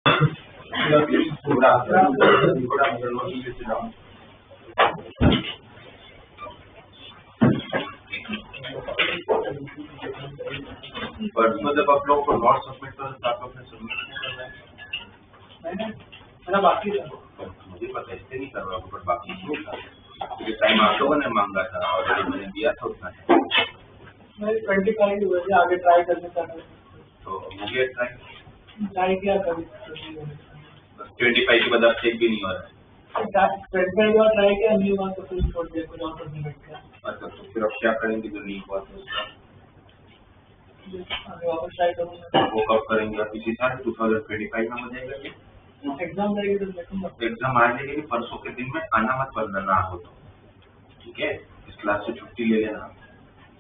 परसों जब आप लोग को नोट सबमिट करो तो आप लोग ने सबमिट नहीं करना है। मेरा बाकी था, मुझे पता है इससे नहीं कर रहा हूँ, पर बाकी क्यों था? क्योंकि टाइम आप लोगों ने मांगा था और मैंने दिया था उतना। मैं 25 हुए थे, आगे ट्राई करने का तो मुझे ट्राई किया कभी 25 के बाद आप चेक भी नहीं हो रहा है। 25 बार ट्राई किया, नहीं हुआ तो फिर छोड़ दिया, कुछ और करने बैठ गया। अच्छा, तो फिर अब क्या करेंगे जो नहीं हुआ तो उसका वापस ट्राई करूँगा। वो कब करेंगे आप? इसी साल 2025 में हो जाएगा ये एग्जाम रहेगी तो देखूंगा। एग्जाम आ जाएगी, परसों के दिन में आना मत बदलना हो तो ठीक है। इस क्लास से छुट्टी ले लेना।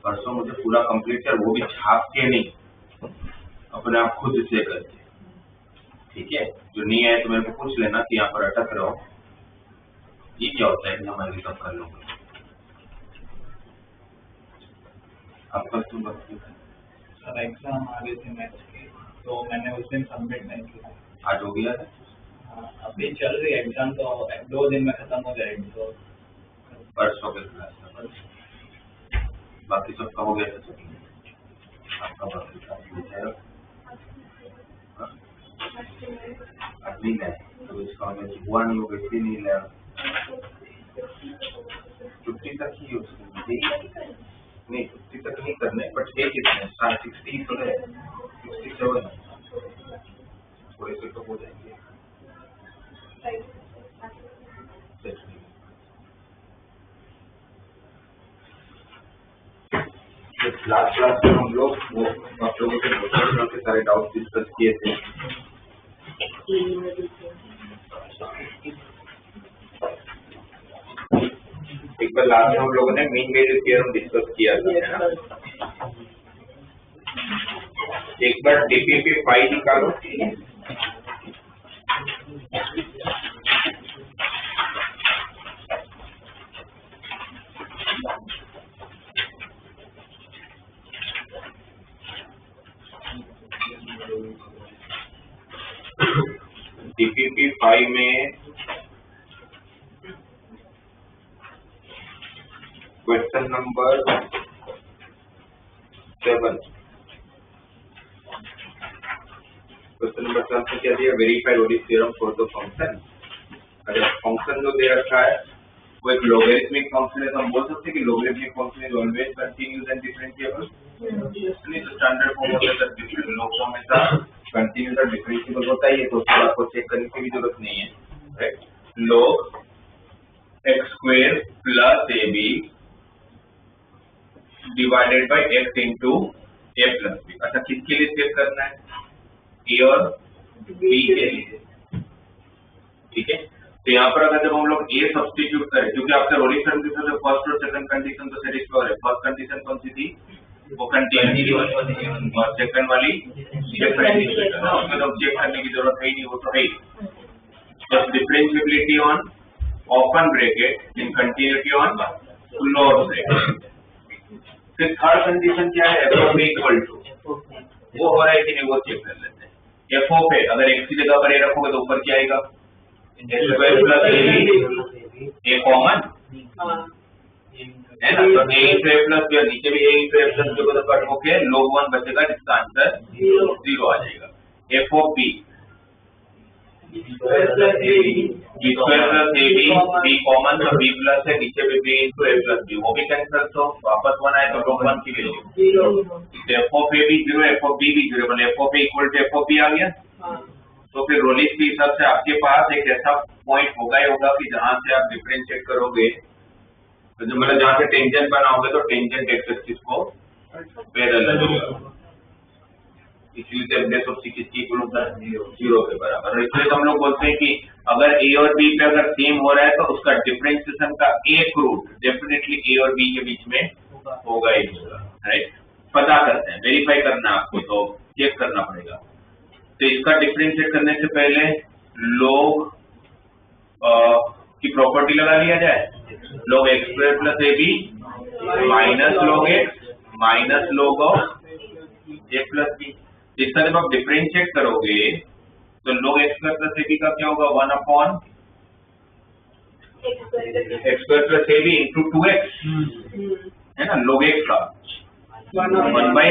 परसों मुझे पूरा कंप्लीट कर, वो भी छाप के नहीं, अपने आप खुद से करके, ठीक है। जो नहीं आए तो मेरे को पूछ लेना कि यहाँ पर अटक रहो, ये क्या होता है हमारे तब कर लूंगा। आपका तो सर एग्जाम आ गए थे मैथ्स के, तो मैंने उस दिन सबमिट नहीं किया। आज हो गया है? अभी चल रही है एग्जाम, तो 2 दिन में खत्म हो जाएगी। तो परसों के क्लास में बाकी सबका हो गया था, आपका बाकी सब नहीं है तो इसका हुआ नहीं होगा, इसलिए नहीं लिया। छुट्टी तक ही नहीं, छुट्टी तक नहीं करने, बट एक कितने 60 तो है, 67 थोड़े से तो हो जाएंगे। लास्ट क्लास में हम लोग वो आप लोगों के सारे डाउट डिस्कस किए थे। एक बार लास्ट में हम लोगों ने मीन वैल्यू थ्योरम डिस्कस किया था, है ना। एक बार डीपीपी फाइल निकालो। डीपीपी 5 में क्वेश्चन नंबर 7, क्वेश्चन नंबर 7 में क्या दिया? Verify Roadies theorem for the function. अगर फंक्शन जो दे रखा है वो एक लोगरिथमिक फंक्शन है, तो हम बोल सकते हैं कि logarithmic function is always continuous and differentiable. Standard form होता है डिफरेंट लोग हमेशा कंटीन्यूअस और डिफरेंशिएबल होता ही है, तो उसको आपको चेक करने की भी जरूरत नहीं है, right. log x² plus ab divided by x into a plus b। अच्छा, किसके लिए चेक करना है? a और b के लिए, ठीक है। तो यहाँ पर अगर जब हम लोग a सब्स्टिट्यूट करें, क्योंकि आपका रोलिंग कंडीशन से फर्स्ट और सेकंड कंडीशन तो सेटिस्फाई है। फर्स्ट कंडीशन कौन सी थी? वो कंटिन्यूटी और सेकंड वाली डिफरेंशिएबिलिटी, उसमें तो चेक करने की जरूरत है ही नहीं, वो तो है ही। बस differentiability on open bracket in continuity on close bracket. फिर थर्ड कंडीशन क्या है? f of a equal to, वो हो रहा है कि नहीं वो चेक कर लेते हैं। f ऑफ a अगर x की जगह पर a रखोगे तो ऊपर क्या आएगा? Square plus ab, a common है ना, तो a into a plus b, नीचे भी a into a plus b को तो कट होके log 1 बचेगा, जिसका आंसर 0 आ जाएगा। f of b square plus ab, b common तो b प्लस है, नीचे भी b into a plus b, वो भी कैंसिल, तो वापस 1 आए तो log 1 की वैल्यू 0। f ऑफ a भी 0, f ऑफ b भी 0, मतलब f of a equal to f of b आ गया। तो फिर रोलिंस के हिसाब से आपके पास एक ऐसा पॉइंट होगा ही होगा कि जहां से आप डिफरेंशिएट करोगे, तो जो मतलब जहां से टेंजेंट बनाओगे तो टेंजेंट एक्स एक्सिस को पैरेलल होगा, इसलिए डेफिनेशन ऑफ सी किसकी इक्वल होता है? 0 के बराबर। इसलिए हम लोग बोलते हैं कि अगर a और b पे अगर सेम हो रहा है तो उसका डिफरेंशिएशन का एक रूट डेफिनेटली a और b के बीच में होगा ही होगा, राइट। पता करते हैं, वेरीफाई करना है आपको, तो चेक करना पड़ेगा। तो इसका डिफरेंशिएट करने से पहले log की प्रॉपर्टी लगा लिया जाए, log x² plus ab minus log x minus log of a plus b। इसका जब आप डिफरेंशिएट करोगे तो log x square plus ab का क्या होगा 1 upon x square plus ab into 2x है ना, log x का 1 by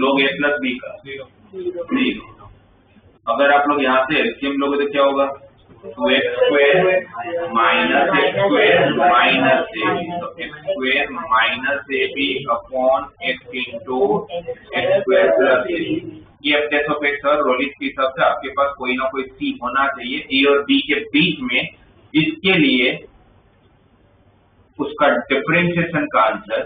log a plus b का 0। अगर आप लोग यहाँ से एलसीएम लोगे तो क्या होगा 2x square minus x square minus ab, तो x square minus ab upon x into x square plus ab। ये एफ ऑफ एक्स और रोलिस के हिसाब से आपके पास कोई ना कोई सी होना चाहिए ए और बी के बीच में, जिसके लिए उसका डिफरेंशिएशन का आंसर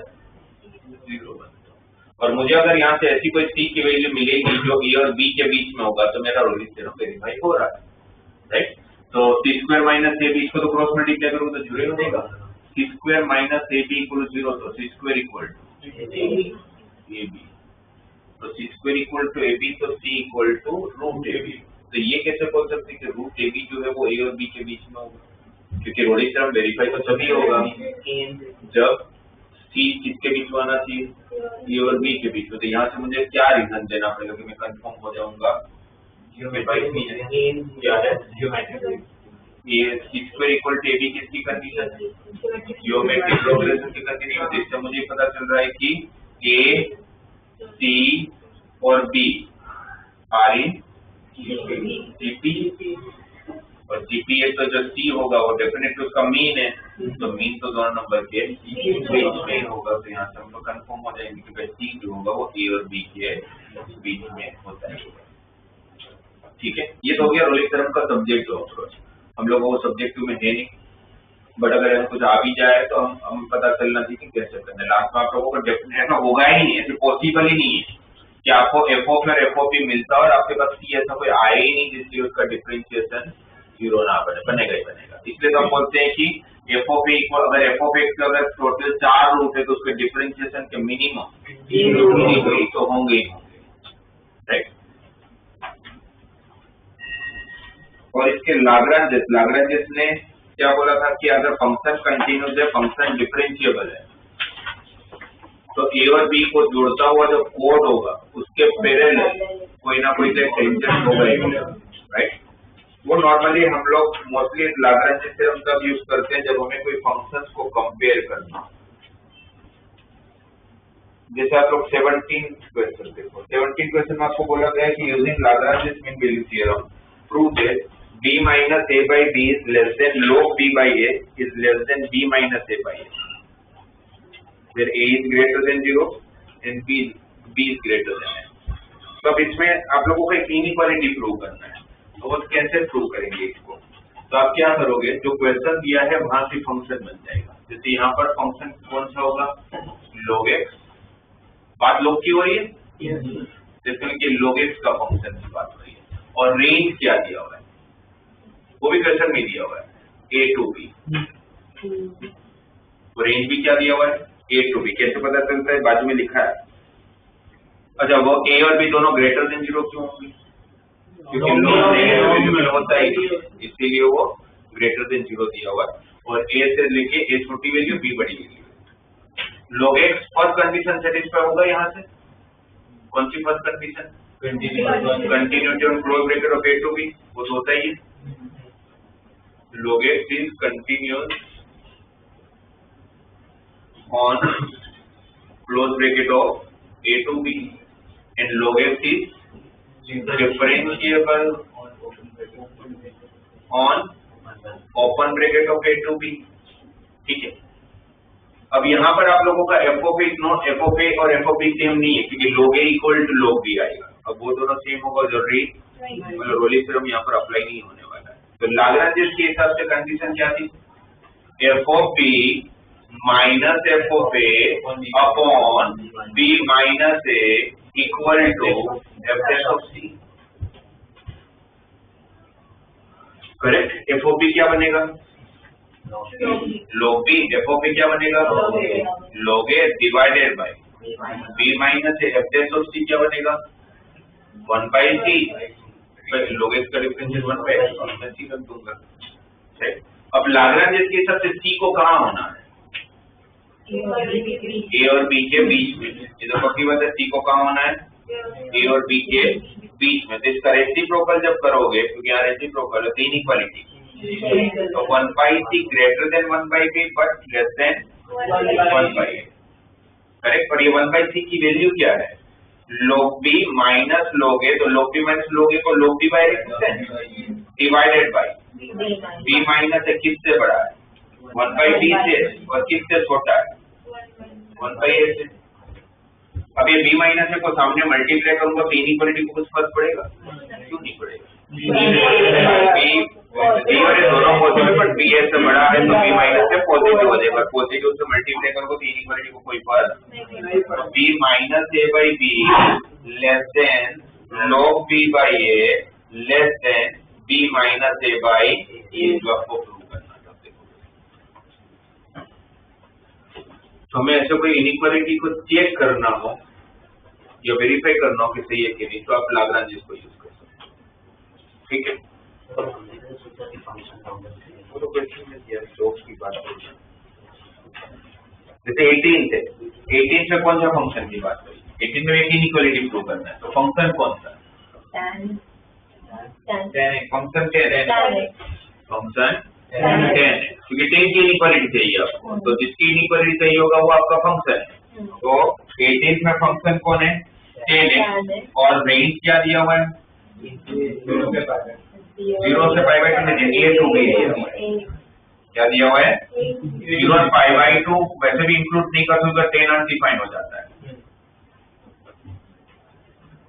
0 बनता। और मुझे अगर यहाँ से ऐसी कोई सी की वैल्यू मिलेगी जो ए और बी के बीच में होगा तो मेरा रोलिस थ्योरम वेरीफाई हो रहा है, राइट। तो C square minus A B, इसको तो क्रॉस मल्टीप्लाई करूंगा तो 0 ही बनेगा। C square minus A B equal 0, तो C square equal to A B, तो C square equal to A B, तो C equal to root A B. तो ये कैसे बोल सकते हैं कि रूट ए बी जो है वो ए और बी के बीच में होगा, क्योंकि रोलिस थ्योरम वेरीफाई तो तभी होगा जब सी किसके बीच में आना चाहिए ए और बी के बीच में। तो यहाँ से मुझे क्या रीजन देना पड़ेगा कि मैं कंफर्म हो जाऊंगा क्या है ये C square equal to A B किसकी कंडीशन है, जियोमेट्रिक प्रोग्रेशन की कंडीशन। इससे मुझे पता चल रहा है कि ए सी और बी आर इन जीपी, और जीपी है तो जो सी होगा वो डेफिनेटली उसका मीन है, तो मीन तो दोनों नंबर के बीच में होगा। तो यहाँ से हम लोग कंफर्म हो जाएंगे कि भाई सी जो होगा वो ए और बी के बीच में होता है, ठीक है। ये तो हो गया रोलिस थ्योरम का सब्जेक्टिव अप्रोच, हम लोगों को सब्जेक्टिव में है नहीं, बट अगर कुछ आ भी जाए तो हम पता चलना चाहिए कि कैसे करना है। लास्ट में आप लोगों को डेफिनेट होगा ही नहीं, ऐसे पॉसिबल ही नहीं है कि आपको एफ ऑफ और एफ ऑफ बी मिलता और आपके पास सी ऐसा कोई आए ही नहीं जिससे उसका डिफरेंशिएशन 0 ना बने, बनेगा ही बनेगा। इसलिए तो हम बोलते हैं कि एफ ऑफ ए इक्वल, अगर एफ ऑफ एक्स का अगर टोटल 4 रूट है तो उसके डिफरेंशिएशन के मिनिमम 3 तो होंगे ही होंगे, राइट। और इसके लाग्रांजेस ने क्या बोला था कि अगर फंक्शन कंटिन्यूस है, फंक्शन डिफरेंशिएबल है, तो ए और बी को जोड़ता हुआ जो कोड होगा उसके पैरेलल कोई ना कोई टेंजेंट होगा, राइट। वो नॉर्मली हम लोग मोस्टली लाग्रांज थ्योरम तब यूज करते हैं जब हमें कोई फंक्शंस को कंपेयर करना। जैसे आप लोग 17 क्वेश्चन देखो, 17 क्वेश्चन में आपको बोला गया है कि using Lagrange mean value theorem prove that b minus a by b is less than log b by a is less than b minus a by a, where a is greater than 0 and b is greater than a। तो अब इसमें आप लोगों को एक inequality prove करना है, तो वो कैसे प्रूव करेंगे इसको? तो आप क्या करोगे, जो क्वेश्चन दिया है वहां से फंक्शन बन जाएगा। जैसे यहाँ पर फंक्शन कौन सा होगा log x, बात log की हो रही है, जैसे कि log x का फंक्शन की बात हो रही है, और रेंज क्या दिया हुआ है वो भी क्वेश्चन में दिया हुआ है a to b, तो रेंज भी क्या दिया हुआ है a to b। कैसे पता चलता है, बाजू में लिखा है। अच्छा, वो a और b दोनों ग्रेटर देन 0 क्यों होंगे, क्योंकि नेगेटिव होता है इसीलिए वो ग्रेटर देन 0 दिया हुआ है। और a से लेके a छोटी वैल्यू b बड़ी value. log x first condition satisfy होगा यहाँ से, कौन सी first condition, continuity on close bracket of a to b, वो तो होता ही है। log x is continuous on close bracket of a to b and log x is differentiable on open bracket of a to b, ठीक है। अब यहाँ पर आप लोगों का f of a और f of b सेम नहीं है, क्योंकि log a equal to log b आएगा। अब वो दोनों सेम होगा जरूरी, मतलब रोलिस थ्योरम यहाँ पर अप्लाई नहीं होने वाला है। तो लाग्रांज के हिसाब से कंडीशन क्या थी, f of b minus f of a upon b minus a equal to f dash of c, correct. f of b क्या बनेगा log b, f of b क्या बनेगा log a divided by b minus a, f dash of c क्या बनेगा 1 by c, log x का differential 1 by x, मैं c रख दूंगा। अब लाग्रांज के हिसाब से c को कहाँ होना है, a और b के बीच में। इधर पक्की बात है, c को कहाँ होना है a और b के बीच में, तो इसका रेसिप्रोकल जब करोगे, क्योंकि यहाँ रेसिप्रोकल है, तो इनइक्वालिटी, तो 1/c greater than 1/b but less than 1/a, correct. पर ये 1/c की वैल्यू क्या है, log b minus log a, तो log b minus log a को log b by resistance divided by b minus a किससे बड़ा है, 1/b से, और किससे छोटा है, 1/a से। अब ये b माइनस a को सामने मल्टीप्लाई करूंगा तो इनइक्वालिटी को कुछ फर्क पड़ेगा, क्यों नहीं पड़ेगा, b और a दोनों पॉजिटिव, बट b a से बड़ा है तो b माइनस a पॉजिटिव हो जाएगा, पॉजिटिव से मल्टीप्लाई करूंगा तो इनइक्वालिटी को कोई फर्क नहीं पड़ेगा। b minus a by b less than log b by a less than b minus a by a, जो आपको प्रूव करना था। तो हमें ऐसे कोई इनइक्वालिटी को चेक करना हो या वेरीफाई करना हो कि सही है कि नहीं, तो आप लाग्रांज को यूज कर सकते हो, ठीक है। वो तो क्वेश्चन में दिया स्टोक्स की बात करें, जैसे 18 थे, 18 में कौन सा फंक्शन की बात करी, 18 में एक इनइक्वालिटी प्रूव करना है, तो फंक्शन कौन सा, फंक्शन फंक्शन 10, क्योंकि 10 की इनइक्वालिटी चाहिए आपको, तो जिसकी इनइक्वालिटी चाहिए होगा वो आपका फंक्शन है। तो 18 में फंक्शन कौन है, 10 है, और रेंज क्या दिया हुआ है, 0 से π/2 में a to b दिया हुआ है, क्या दिया हुआ है, 0 और π/2 वैसे भी इंक्लूड नहीं कर सकते, 10 अनडिफाइंड हो जाता है।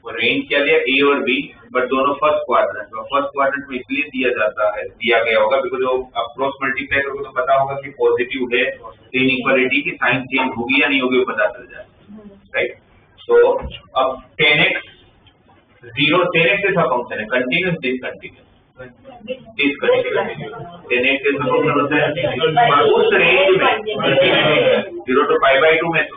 वो रेंज क्या दिया, a और b, बट दोनों फर्स्ट क्वाड्रेंट, तो फर्स्ट क्वाड्रेंट में इसलिए दिया गया होगा बिकॉज वो आप क्रॉस मल्टीप्लाई करोगे तो पता होगा कि पॉजिटिव है, तो इनइक्वालिटी की साइन चेंज होगी या नहीं होगी वो पता चल जाए, राइट। तो अब 10x 10x ऐसा फंक्शन है, कंटिन्यूस डिसकंटिन्यूस, डिसकंटिन्यूस 10x ऐसा फंक्शन होता है, और उस रेंज में 0 to π/2 में तो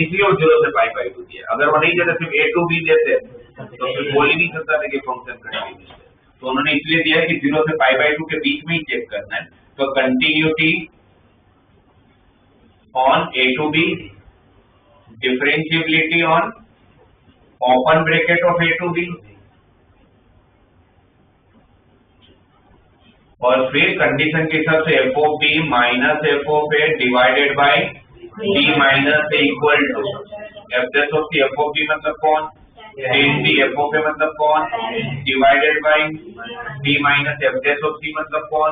इसलिए वो 0 से π/2 दिया, अगर वो नहीं देते सिर्फ a to b देते तो फिर बोल ही नहीं सकता था कि फंक्शन कंटिन्यूस है, तो उन्होंने इसलिए दिया है कि 0 से π/2 के बीच में ही चेक करना है, तो continuity on a to b, differentiability on open bracket of a to b, और फिर कंडीशन के हिसाब से f of b minus f of a divided by b minus a equal to f dash of c, f of b मतलब कौन, 10b, f of a मतलब कौन, divided by b minus f dash of c मतलब कौन,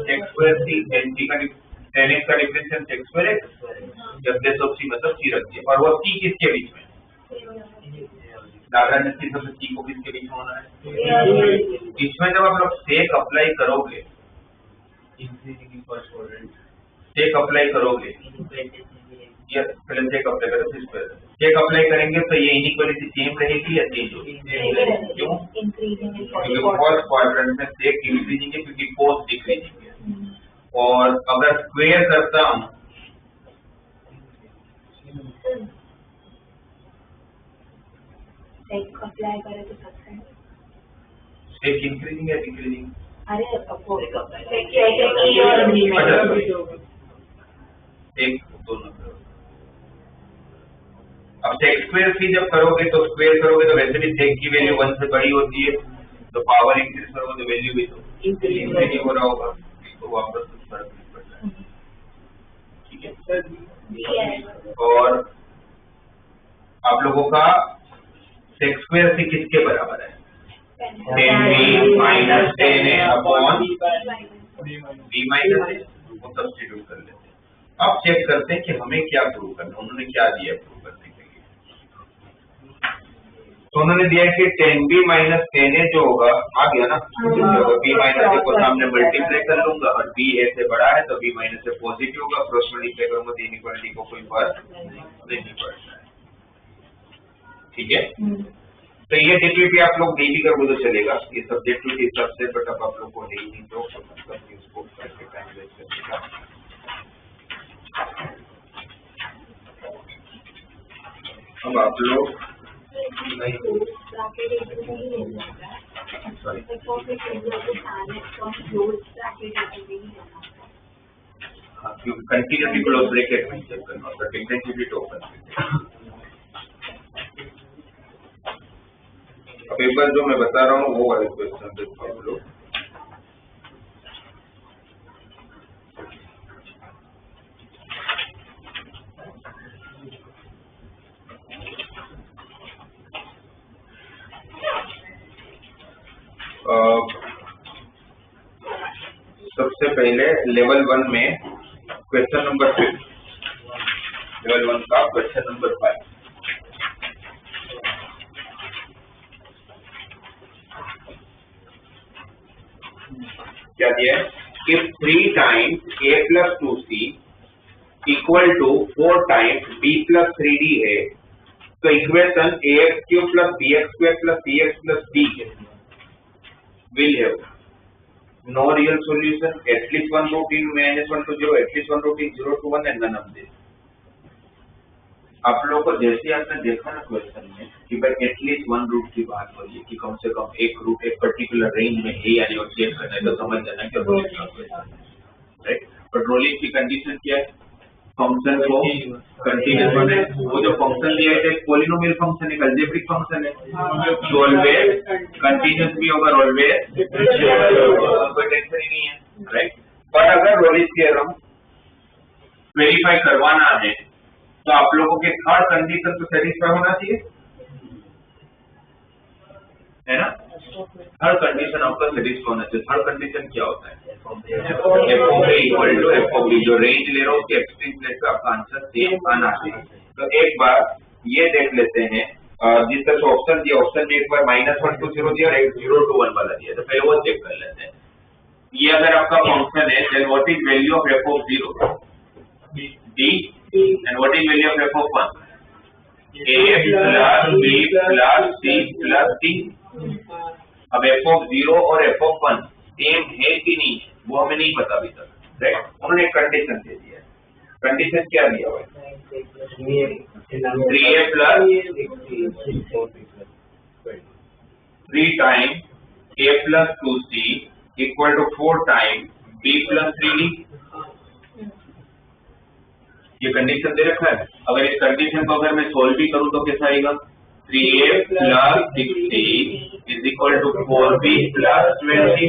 x square c, 10x का differential x square x, f dash of c मतलब c रख दिया, और वो c किसके बीच में, लाग्रांज की सबसे c को किसके बीच में होना है, इसमें जब आप लोग सेक अप्लाई करोगे, सेक अप्लाई करोगे, ये पहले सेक अप्लाई करो, फिर सेक अप्लाई करेंगे तो ये इनइक्वालिटी सेम रहेगी या चेंज होगी, क्यों, क्योंकि फर्स्ट क्वाड्रेंट में सेक इंक्रीजिंग है क्योंकि पोस्ट डिक्रीजिंग है, और अगर स्क्वायर करता हूं अप्लाई करे तो सकते हैं, सेक इंक्रीजिंग या डिक्रीजिंग, अरे एक दोनों। अब सेक स्क्वायर सी जब करोगे तो स्क्वायर करोगे तो वैसे भी सेक की वैल्यू 1 से बड़ी होती है, तो पावर इंक्रीज करोगे तो वैल्यू भी तो इंक्रीज हो रहा होगा, तो वापस कुछ फर्क नहीं पड़ता है, ठीक है। और आप लोगों का सेक स्क्वायर सी किसके बराबर है, 10b minus 10a upon b minus a, वो सब्स्टिट्यूट कर लेते हैं। अब चेक करते हैं कि हमें क्या प्रूव करना है, उन्होंने क्या दिया है प्रूव करने के लिए, तो उन्होंने दिया है कि 10b माइनस 10a जो होगा आ गया ना, b माइनस a को सामने मल्टीप्लाई कर लूंगा और b a से बड़ा है तो b माइनस a पॉजिटिव होगा, क्रॉस मल्टीप्लाई करूंगा तो इनइक्वालिटी को कोई फर्क नहीं पड़ता है, ठीक है। तो ये डिक्रीटी आप लोग नहीं भी करोगे तो चलेगा, ये सब्जेक्टिव के हिसाब से, बट अब आप लोग को है ही नहीं तो मतलब इसको करके टाइम वेस्ट करेगा। अब आप लोग कंटिन्यूटी क्लोज ब्रैकेट में चेक करना होगा, डिफरेंशिएबिलिटी ओपन। पेपर जो मैं बता रहा हूँ वो वाले क्वेश्चन देखो आप लोग। सबसे पहले लेवल 1 में क्वेश्चन नंबर 5, लेवल 1 का क्वेश्चन नंबर 5। क्या दिया है? If 3 times a plus 2c equal to 4 times b plus 3d है, तो equation ax cube plus bx square plus cx plus d will have no real solution, at least one root in -1 to 0, at least one root in 0 to 1 and none of this। आप लोगों को जैसे आपने देखा ना question में कि भाई एटलीस्ट वन रूट की बात हो रही है कि कम से कम एक रूट एक पर्टिकुलर रेंज में है यानी और चेक करना है, तो समझ जाना कि रोलिंग का क्वेश्चन है, राइट। पर रोलिंग की कंडीशन क्या है? फंक्शन को कंटीन्यूअस बनाए। वो जो फंक्शन दिया है एक पॉलिनोमियल फंक्शन है, अलजेब्रिक फंक्शन है, तो ऑलवेज कंटीन्यूअस भी होगा, ऑलवेज कोई टेंशन ही नहीं है, राइट। पर अगर रोलिंग थ्योरम वेरीफाई करवाना है तो आप लोगों के थर्ड कंडीशन तो सेटिस्फाई होना चाहिए, है ना। थर्ड कंडीशन आपका सेटिस्फाई होना चाहिए। थर्ड कंडीशन क्या होता है? F of A equal to F of B. जो रेंज ले रहा हूँ उसके एक्सट्रीम प्लेस पे आपका आंसर सेम आना चाहिए। तो एक बार ये देख लेते हैं, जिस तरह से ऑप्शन दिया, ऑप्शन में एक बार -1 to 0 दिया और एक 0 to 1 वाला दिया, तो पहले वो चेक कर लेते हैं। ये अगर आपका फंक्शन है, then what is value of F of 0? D. And what is value of f of 1? a plus b plus c plus d। अब f of 0 और f of 1 सेम है कि नहीं वो हमें नहीं पता अभी तक, राइट। उन्होंने एक कंडीशन दे दिया है। कंडीशन क्या दिया हुआ है? 3a plus 3 times a plus 2c equal to 4 times b plus 3d। ये कंडीशन दे रखा है। अगर इस कंडीशन को अगर मैं सोल्व भी करूं तो कैसा आएगा? 3a plus 6c is equal to 4b plus 20,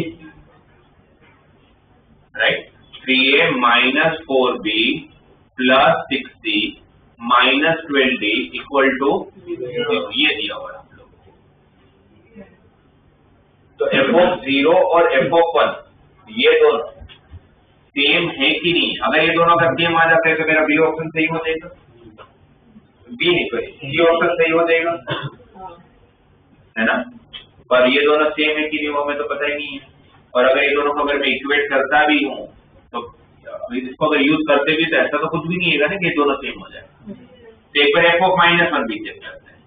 right। 3a minus 4b plus 6c minus 20 equal to ये दिया हुआ है आप लोगों को। तो f of 0 और f of 1 ये दोनों सेम है कि नहीं? अगर ये दोनों अगर सेम आ जाते हैं तो मेरा बी ऑप्शन सही हो जाएगा, बी नहीं सॉरी सी ऑप्शन सही हो जाएगा, है ना। पर ये दोनों सेम है कि नहीं वो हमें तो पता ही नहीं है। और अगर ये दोनों को अगर मैं इक्वेट करता भी हूँ तो इसको अगर यूज करते भी तो ऐसा तो कुछ भी नहीं है ना कि ये दोनों सेम हो जाए। तो एक बार एफ ऑफ -1 भी चेक करते हैं।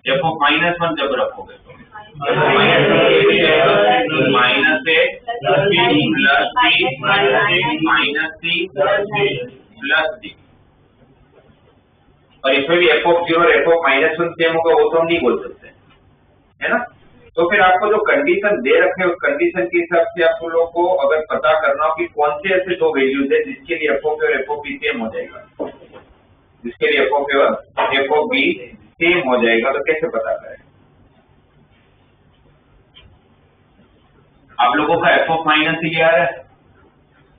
एफ ऑफ -1 जब रखोगे तो minus A plus B minus C plus D. और इसमें भी एफ ऑफ 0 और एफ ऑफ -1 सेम होगा वो तो हम नहीं बोल सकते, है ना। तो फिर आपको जो कंडीशन दे रखे उस कंडीशन के हिसाब से आप लोगों को अगर पता करना हो कि कौन से ऐसे दो वैल्यूज है जिसके लिए एफ ऑफ ए और एफ ऑफ बी सेम हो जाएगा, जिसके लिए एफ ऑफ ए और एफ ऑफ बी सेम हो जाएगा, तो कैसे पता करें? आप लोगों का एफ ऑफ माइनस ही आ रहा है।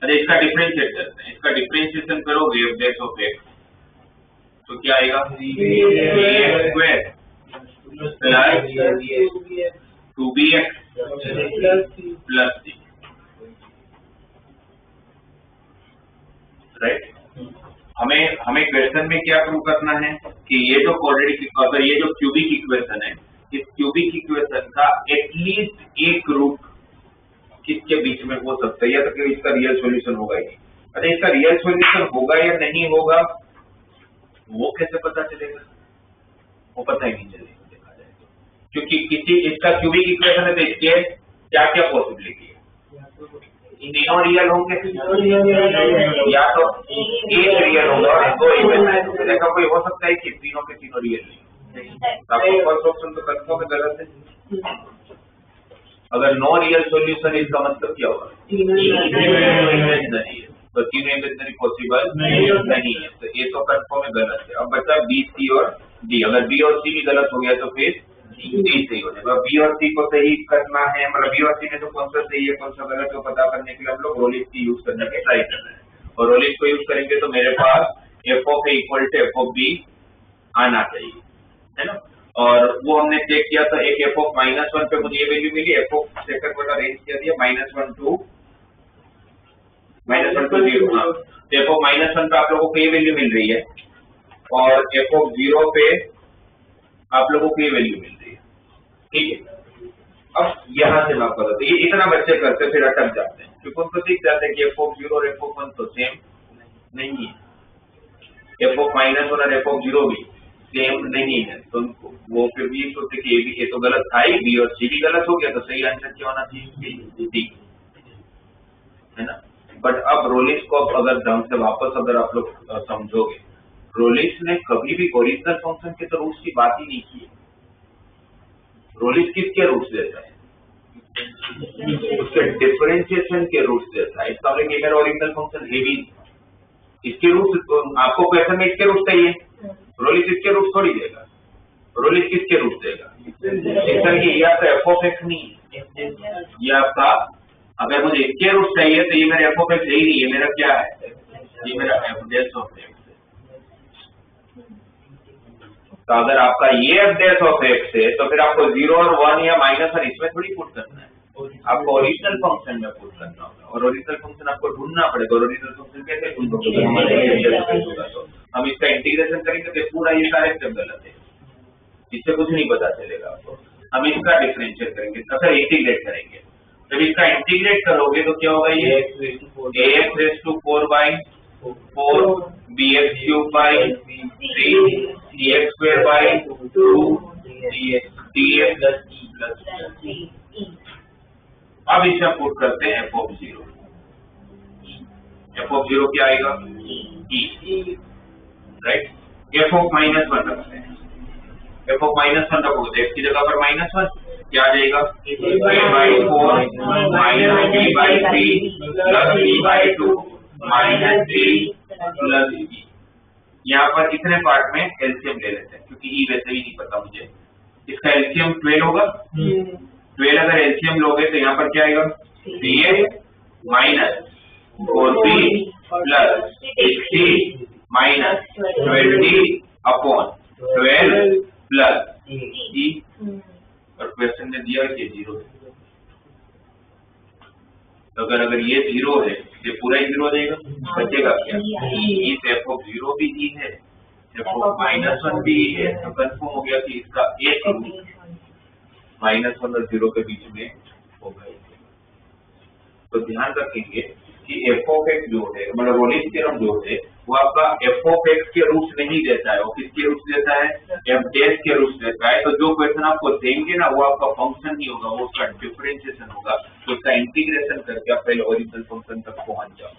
अरे इसका डिफरेंशिएट करते हैं। इसका डिफरेंशिएशन करोगे एफ डैश ऑफ एक्स तो क्या आएगा? 3x square plus 2bx plus c, right. हमें क्वेश्चन में क्या प्रूव करना है कि ये जो क्वाड्रेटिक, अगर ये जो क्यूबिक इक्वेशन है, इस क्यूबिक इक्वेशन का एटलीस्ट एक रूट किसके बीच में हो सकता है, या तो इसका रियल सॉल्यूशन होगा ही नहीं। अरे इसका रियल सॉल्यूशन होगा या नहीं होगा वो कैसे पता चलेगा? वो पता ही नहीं चलेगा देखा जाए तो, क्योंकि किसी इसका क्यूबिक इक्वेशन है तो इसके क्या क्या पॉसिबिलिटी है? तीनों रियल होंगे या तो एक रियल होगा और दो इवेंट। ऐसा कोई हो सकता है कि तीनों के तीनों रियल नहीं? आपको फर्स्ट ऑप्शन तो कंफर्म गलत है। अगर नो रियल सॉल्यूशन इसका मतलब क्या होगा? इमेजिनरी है, तो तीनों इमेजिनरी पॉसिबल नहीं है, तो ये तो कंफर्म गलत है। अब बचा बी सी और डी। अगर बी और सी भी गलत हो गया तो फिर डी सही हो जाएगा। बी और सी को सही करना है, मतलब बी और सी में तो कौन सा सही है कौन सा गलत है पता करने के लिए हम लोग रोलिस की यूज करने के ट्राई कर रहे हैं। और रोलिस को यूज करेंगे तो मेरे पास F of A equal to F of B आना चाहिए, है ना। और वो हमने चेक किया तो एक एफ ऑफ -1 पे मुझे ये वैल्यू मिली, एफ ऑफ सेकंड वाला रेंज क्या दिया -1 to 0। हाँ, एफ ऑफ -1 पे आप लोगों को ये वैल्यू मिल रही है और एफ ऑफ 0 पे आप लोगों को ये वैल्यू मिल रही है, ठीक है। अब यहाँ से मैं आपको बताता हूँ, ये इतना बच्चे करते फिर अटक जाते हैं क्योंकि उनको दिख जाता है कि एफ ऑफ 0 और एफ ऑफ 1 तो सेम नहीं है, एफ ऑफ -1 और एफ ऑफ 0 भी सेम नहीं है, तो वो फिर भी सोचते कि ये तो गलत था ही, बी और सी भी गलत हो गया, तो सही आंसर क्या होना चाहिए, डी, है ना। बट अब रोलिस को अगर ढंग से वापस अगर आप लोग समझोगे, रोलिस ने कभी भी ओरिजिनल फंक्शन के तो रूट्स की बात ही नहीं की। रोलिस किसके रूट्स देता है, उसके डिफरेंशिएशन के रूट्स देता है। इसका मतलब मेरा ओरिजिनल फंक्शन है भी इसके रूट्स, आपको क्वेश्चन में इसके रूट्स चाहिए, रोलिस इसके रूट्स थोड़ी देगा, रोलिस किसके रूट्स देगा, ये आपका एफ ऑफ एक्स नहीं है, ये आपका, अगर मुझे इसके रूट्स चाहिए तो ये मेरा एफ ऑफ एक्स ही नहीं है, मेरा क्या है, ये मेरा एफ डैश ऑफ एक्स है। तो अगर आपका ये एफ डैश ऑफ एक्स है तो फिर आपको 0 और 1 या -1 इसमें थोड़ी पुट करना है, आपको ओरिजिनल फंक्शन में पुट करना होगा और ओरिजिनल फंक्शन आपको ढूंढना पड़ेगा। ओरिजिनल फंक्शन कैसे ढूंढोगे, तो हम इसका इंटीग्रेशन करेंगे तो पूरा ये सारे स्टेप गलत है, इससे कुछ नहीं पता चलेगा आपको। हम इसका डिफरेंशिएट करेंगे, अच्छा इंटीग्रेट करेंगे, जब इसका इंटीग्रेट करोगे तो क्या होगा, ये ax raised to 4/4 bx cube by 3 cx square by 2 dx plus e। अब इसे हम पुट करते हैं एफ ऑफ 0, एफ ऑफ 0 क्या आएगा, e, राइट। एफ ऑफ -1 रखते हैं, एफ ऑफ -1 रखोगे तो x की जगह पर -1 क्या आ जाएगा, a/4 -b/3 plus b/2 -3 plus e। यहाँ पर इतने पार्ट में एलसीएम ले लेते हैं क्योंकि ई वैसे भी नहीं पता मुझे, इसका एलसीएम 12 होगा, 12 अगर एलसीएम लोगे तो यहाँ पर क्या आएगा, 3a minus 4b plus 60 minus 20 upon 12 plus E. और क्वेश्चन में दिया कि 0 है, तो अगर ये 0 है ये पूरा ही 0 हो जाएगा, बचेगा क्या, ई से एफ ऑफ 0 भी ई है, एफ ऑफ -1 भी ई है, तो कंफर्म हो गया कि इसका एक -1 और 0 के बीच में होगा। तो ध्यान रखेंगे कि एफ ऑफ एक्स जो है, मतलब रोलिस थ्योरम जो है वो आपका एफ ऑफ एक्स के रूट्स नहीं देता है, वो किसके रूट्स देता है, एफ डैश के रूट्स देता है। तो जो क्वेश्चन आपको देंगे ना वो आपका फंक्शन नहीं होगा, वो उसका डिफरेंशिएशन होगा, तो उसका इंटीग्रेशन करके आप पहले ओरिजिनल फंक्शन तक पहुंच जाओ,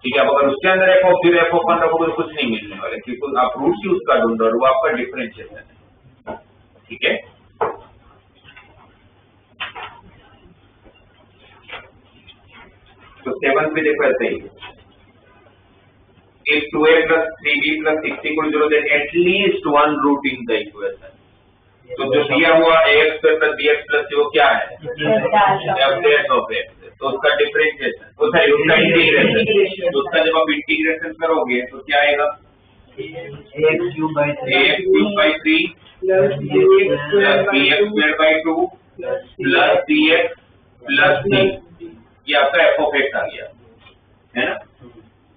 ठीक है। अब अगर उसके अंदर एफ ऑफ 0 एफ ऑफ 1 रखोगे तो कुछ नहीं मिलने वाले, क्योंकि आप रूट्स ही उसका ढूंढ रहे हो, वो आपका डिफरेंशिएशन है, ठीक है। तो 7 पे देखो ऐसे ही, if 2a plus 3b plus 6 equal 0 then at least one root in the equation। तो जो दिया हुआ ax square plus bx plus c वो क्या है, f dash of x, तो उसका डिफरेंशिएशन, वो सही उसका इंटीग्रेशन, तो उसका जब आप इंटीग्रेशन करोगे तो क्या आएगा, ax cube by 3 plus bx square by 2 plus cx plus d, ये आपका एफ ऑफ एक्स आ गया, है ना।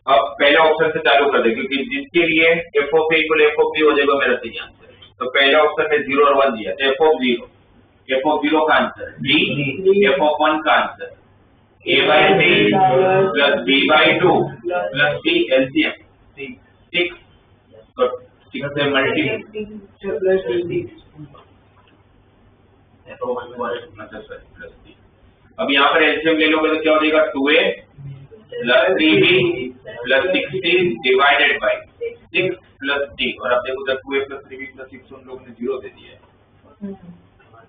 अब पहले ऑप्शन से चालू कर दे, क्योंकि जिसके लिए F of A equal F of B हो जाएगा मेरा सही आंसर। तो पहले ऑप्शन में 0 और 1 दिया, एफ ऑफ 0 का आंसर डी, एफ ऑफ 1 का answer a/3 plus b/2 plus c, LCM 6, तो 6 से मल्टीप्लाई प्लस c। अब यहाँ पर एलसीएम ले लोगे तो क्या हो जाएगा, 2a plus 3b plus 16 divided by 6 plus d, और अब देखो 2a प्लस 3b प्लस 6 उन लोगों ने 0 दे दिया है,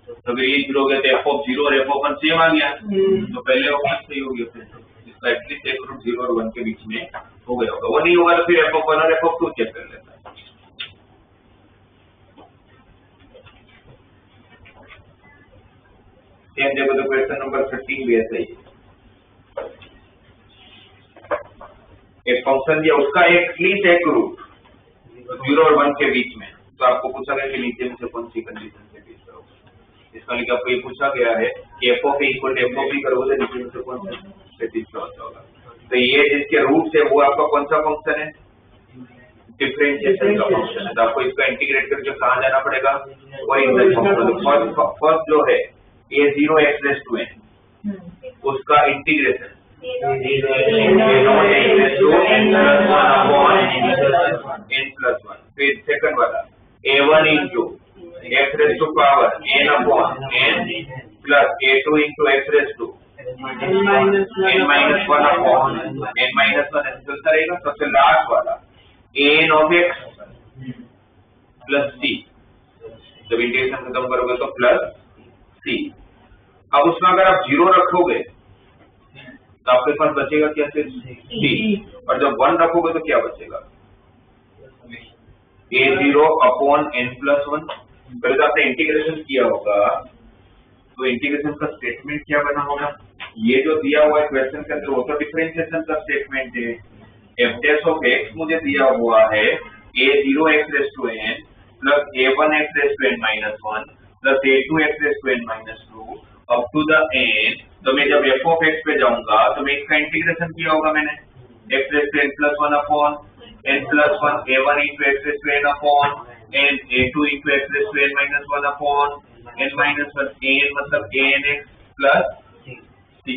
तो अगर ये 0 हो गया तो एफ ऑफ 0 और एफ ऑफ 1 सेम आ गया, तो पहले ऑप्शन सही हो गया, फिर इसका एटलीस्ट एक रूट 0 और 1 के बीच में हो गया होगा, वो नहीं होगा तो फिर एफ ऑफ 1 और एफ ऑफ 2 चेक कर लेता है। सेम देखो तो क्वेश्चन नंबर 13 भी ऐसा ही है। एक फंक्शन दिया, उसका एटलीस्ट एक रूट 0 और 1 के बीच में, तो आपको पूछा गया कि नीचे में से कौन सी कंडीशन से बीच करोगे। इसका लिए आपको ये पूछा गया है कि F of A equal to F of B करोगे तो नीचे में से कौन सा सेटिस्फाई होगा। तो ये जिसके रूट है वो आपका कौन सा फंक्शन है, डिफरेंशिएशन का फंक्शन है। तो आपको इसका इंटीग्रेट करके कहाँ जाना पड़ेगा, ओरिजिनल फंक्शन। फर्स्ट जो है a0x⁴n, उसका इंटीग्रेशन n+1 फिर सेकंड वाला a1 into x raised to power n/n plus a2 into x raised to n-1 चलता रहेगा। सबसे लास्ट वाला an of x plus c, जब इंटीग्रेशन खत्म करोगे तो प्लस c। अब उसमें अगर आप 0 रखोगे तो आपके पास बचेगा क्या, सिर्फ c, और जब 1 रखोगे तो क्या बचेगा, a0/n+1। पहले तो आपने इंटीग्रेशन किया होगा, तो इंटीग्रेशन का स्टेटमेंट क्या बना होगा, ये जो दिया हुआ है क्वेश्चन के अंदर वो तो डिफरेंशिएशन का स्टेटमेंट है। f' मुझे दिया हुआ है a0x⁴n plus a1x⁴n-1 plus a2x⁴n-2 up to the n। तो मैं जब f of x पे जाऊंगा तो मैं इसका इंटीग्रेशन किया होगा मैंने, x⁴n+1/n+1 a1 into x⁴n/n a2 into x⁴n-1/n-1 n मतलब anx plus c।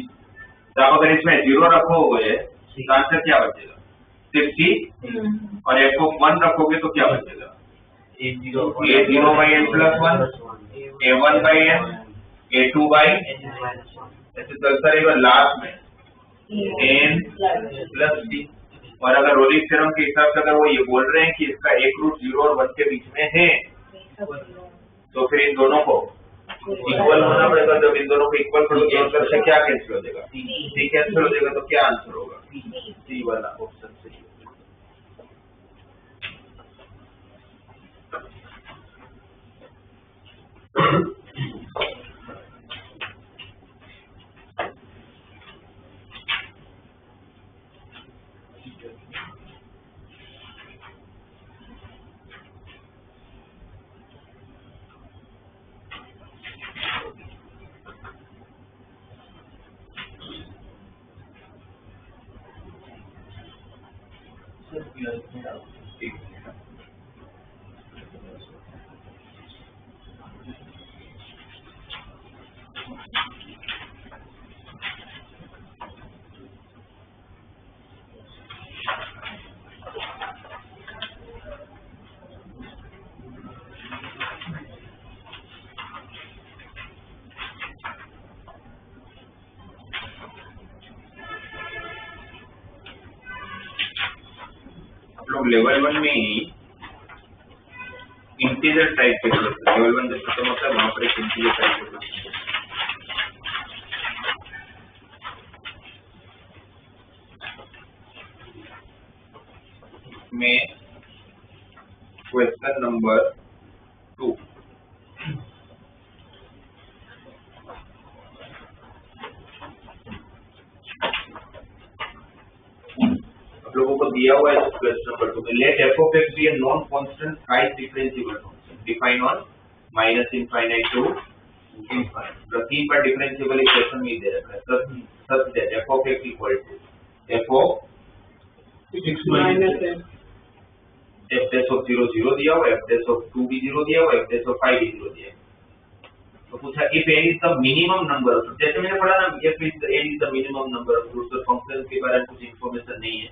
तो आप अगर इसमें 0 रखोगे तो आंसर क्या बचेगा, सिर्फ c, और f of 1 रखोगे तो क्या बचेगा, a0/n+1 a1/n a2/n, ऐसे चलता रहेगा लास्ट में n plus c। और अगर रोलिंग थ्योरम के हिसाब से अगर वो ये बोल रहे हैं कि इसका एक रूट 0 और 1 के बीच में है, तो फिर इन दोनों को इक्वल होना पड़ेगा। जब इन दोनों को इक्वल करोगे तो आंसर से क्या कैंसिल हो जाएगा, c कैंसिल हो जाएगा, तो क्या आंसर होगा, सी वाला ऑप्शन सही। लोग लेवल 1 में ही इंटीजर टाइप के लेवल 1 जब खत्म होता है वहां पर एक इंटीजर टाइप के में क्वेश्चन नंबर 2 लोगों को दिया हुआ है क्वेश्चन नंबर 2 में, late f of x be a non constant price differentiable function defined on -∞ to infinite। तो 3 पर डिफरेंशिएबल इक्वेशन में दे रखा है, such that f of x equal to f of x minus f dash of 0 0 दिया हुआ, f dash of 2 भी 0 दिया हुआ, f dash of 5 भी 0 दिया है। तो पूछा if n is the minimum number, जैसे मैंने पढ़ा ना if n is the minimum number of roots, तो फंक्शन के बारे में कुछ इंफॉर्मेशन नहीं है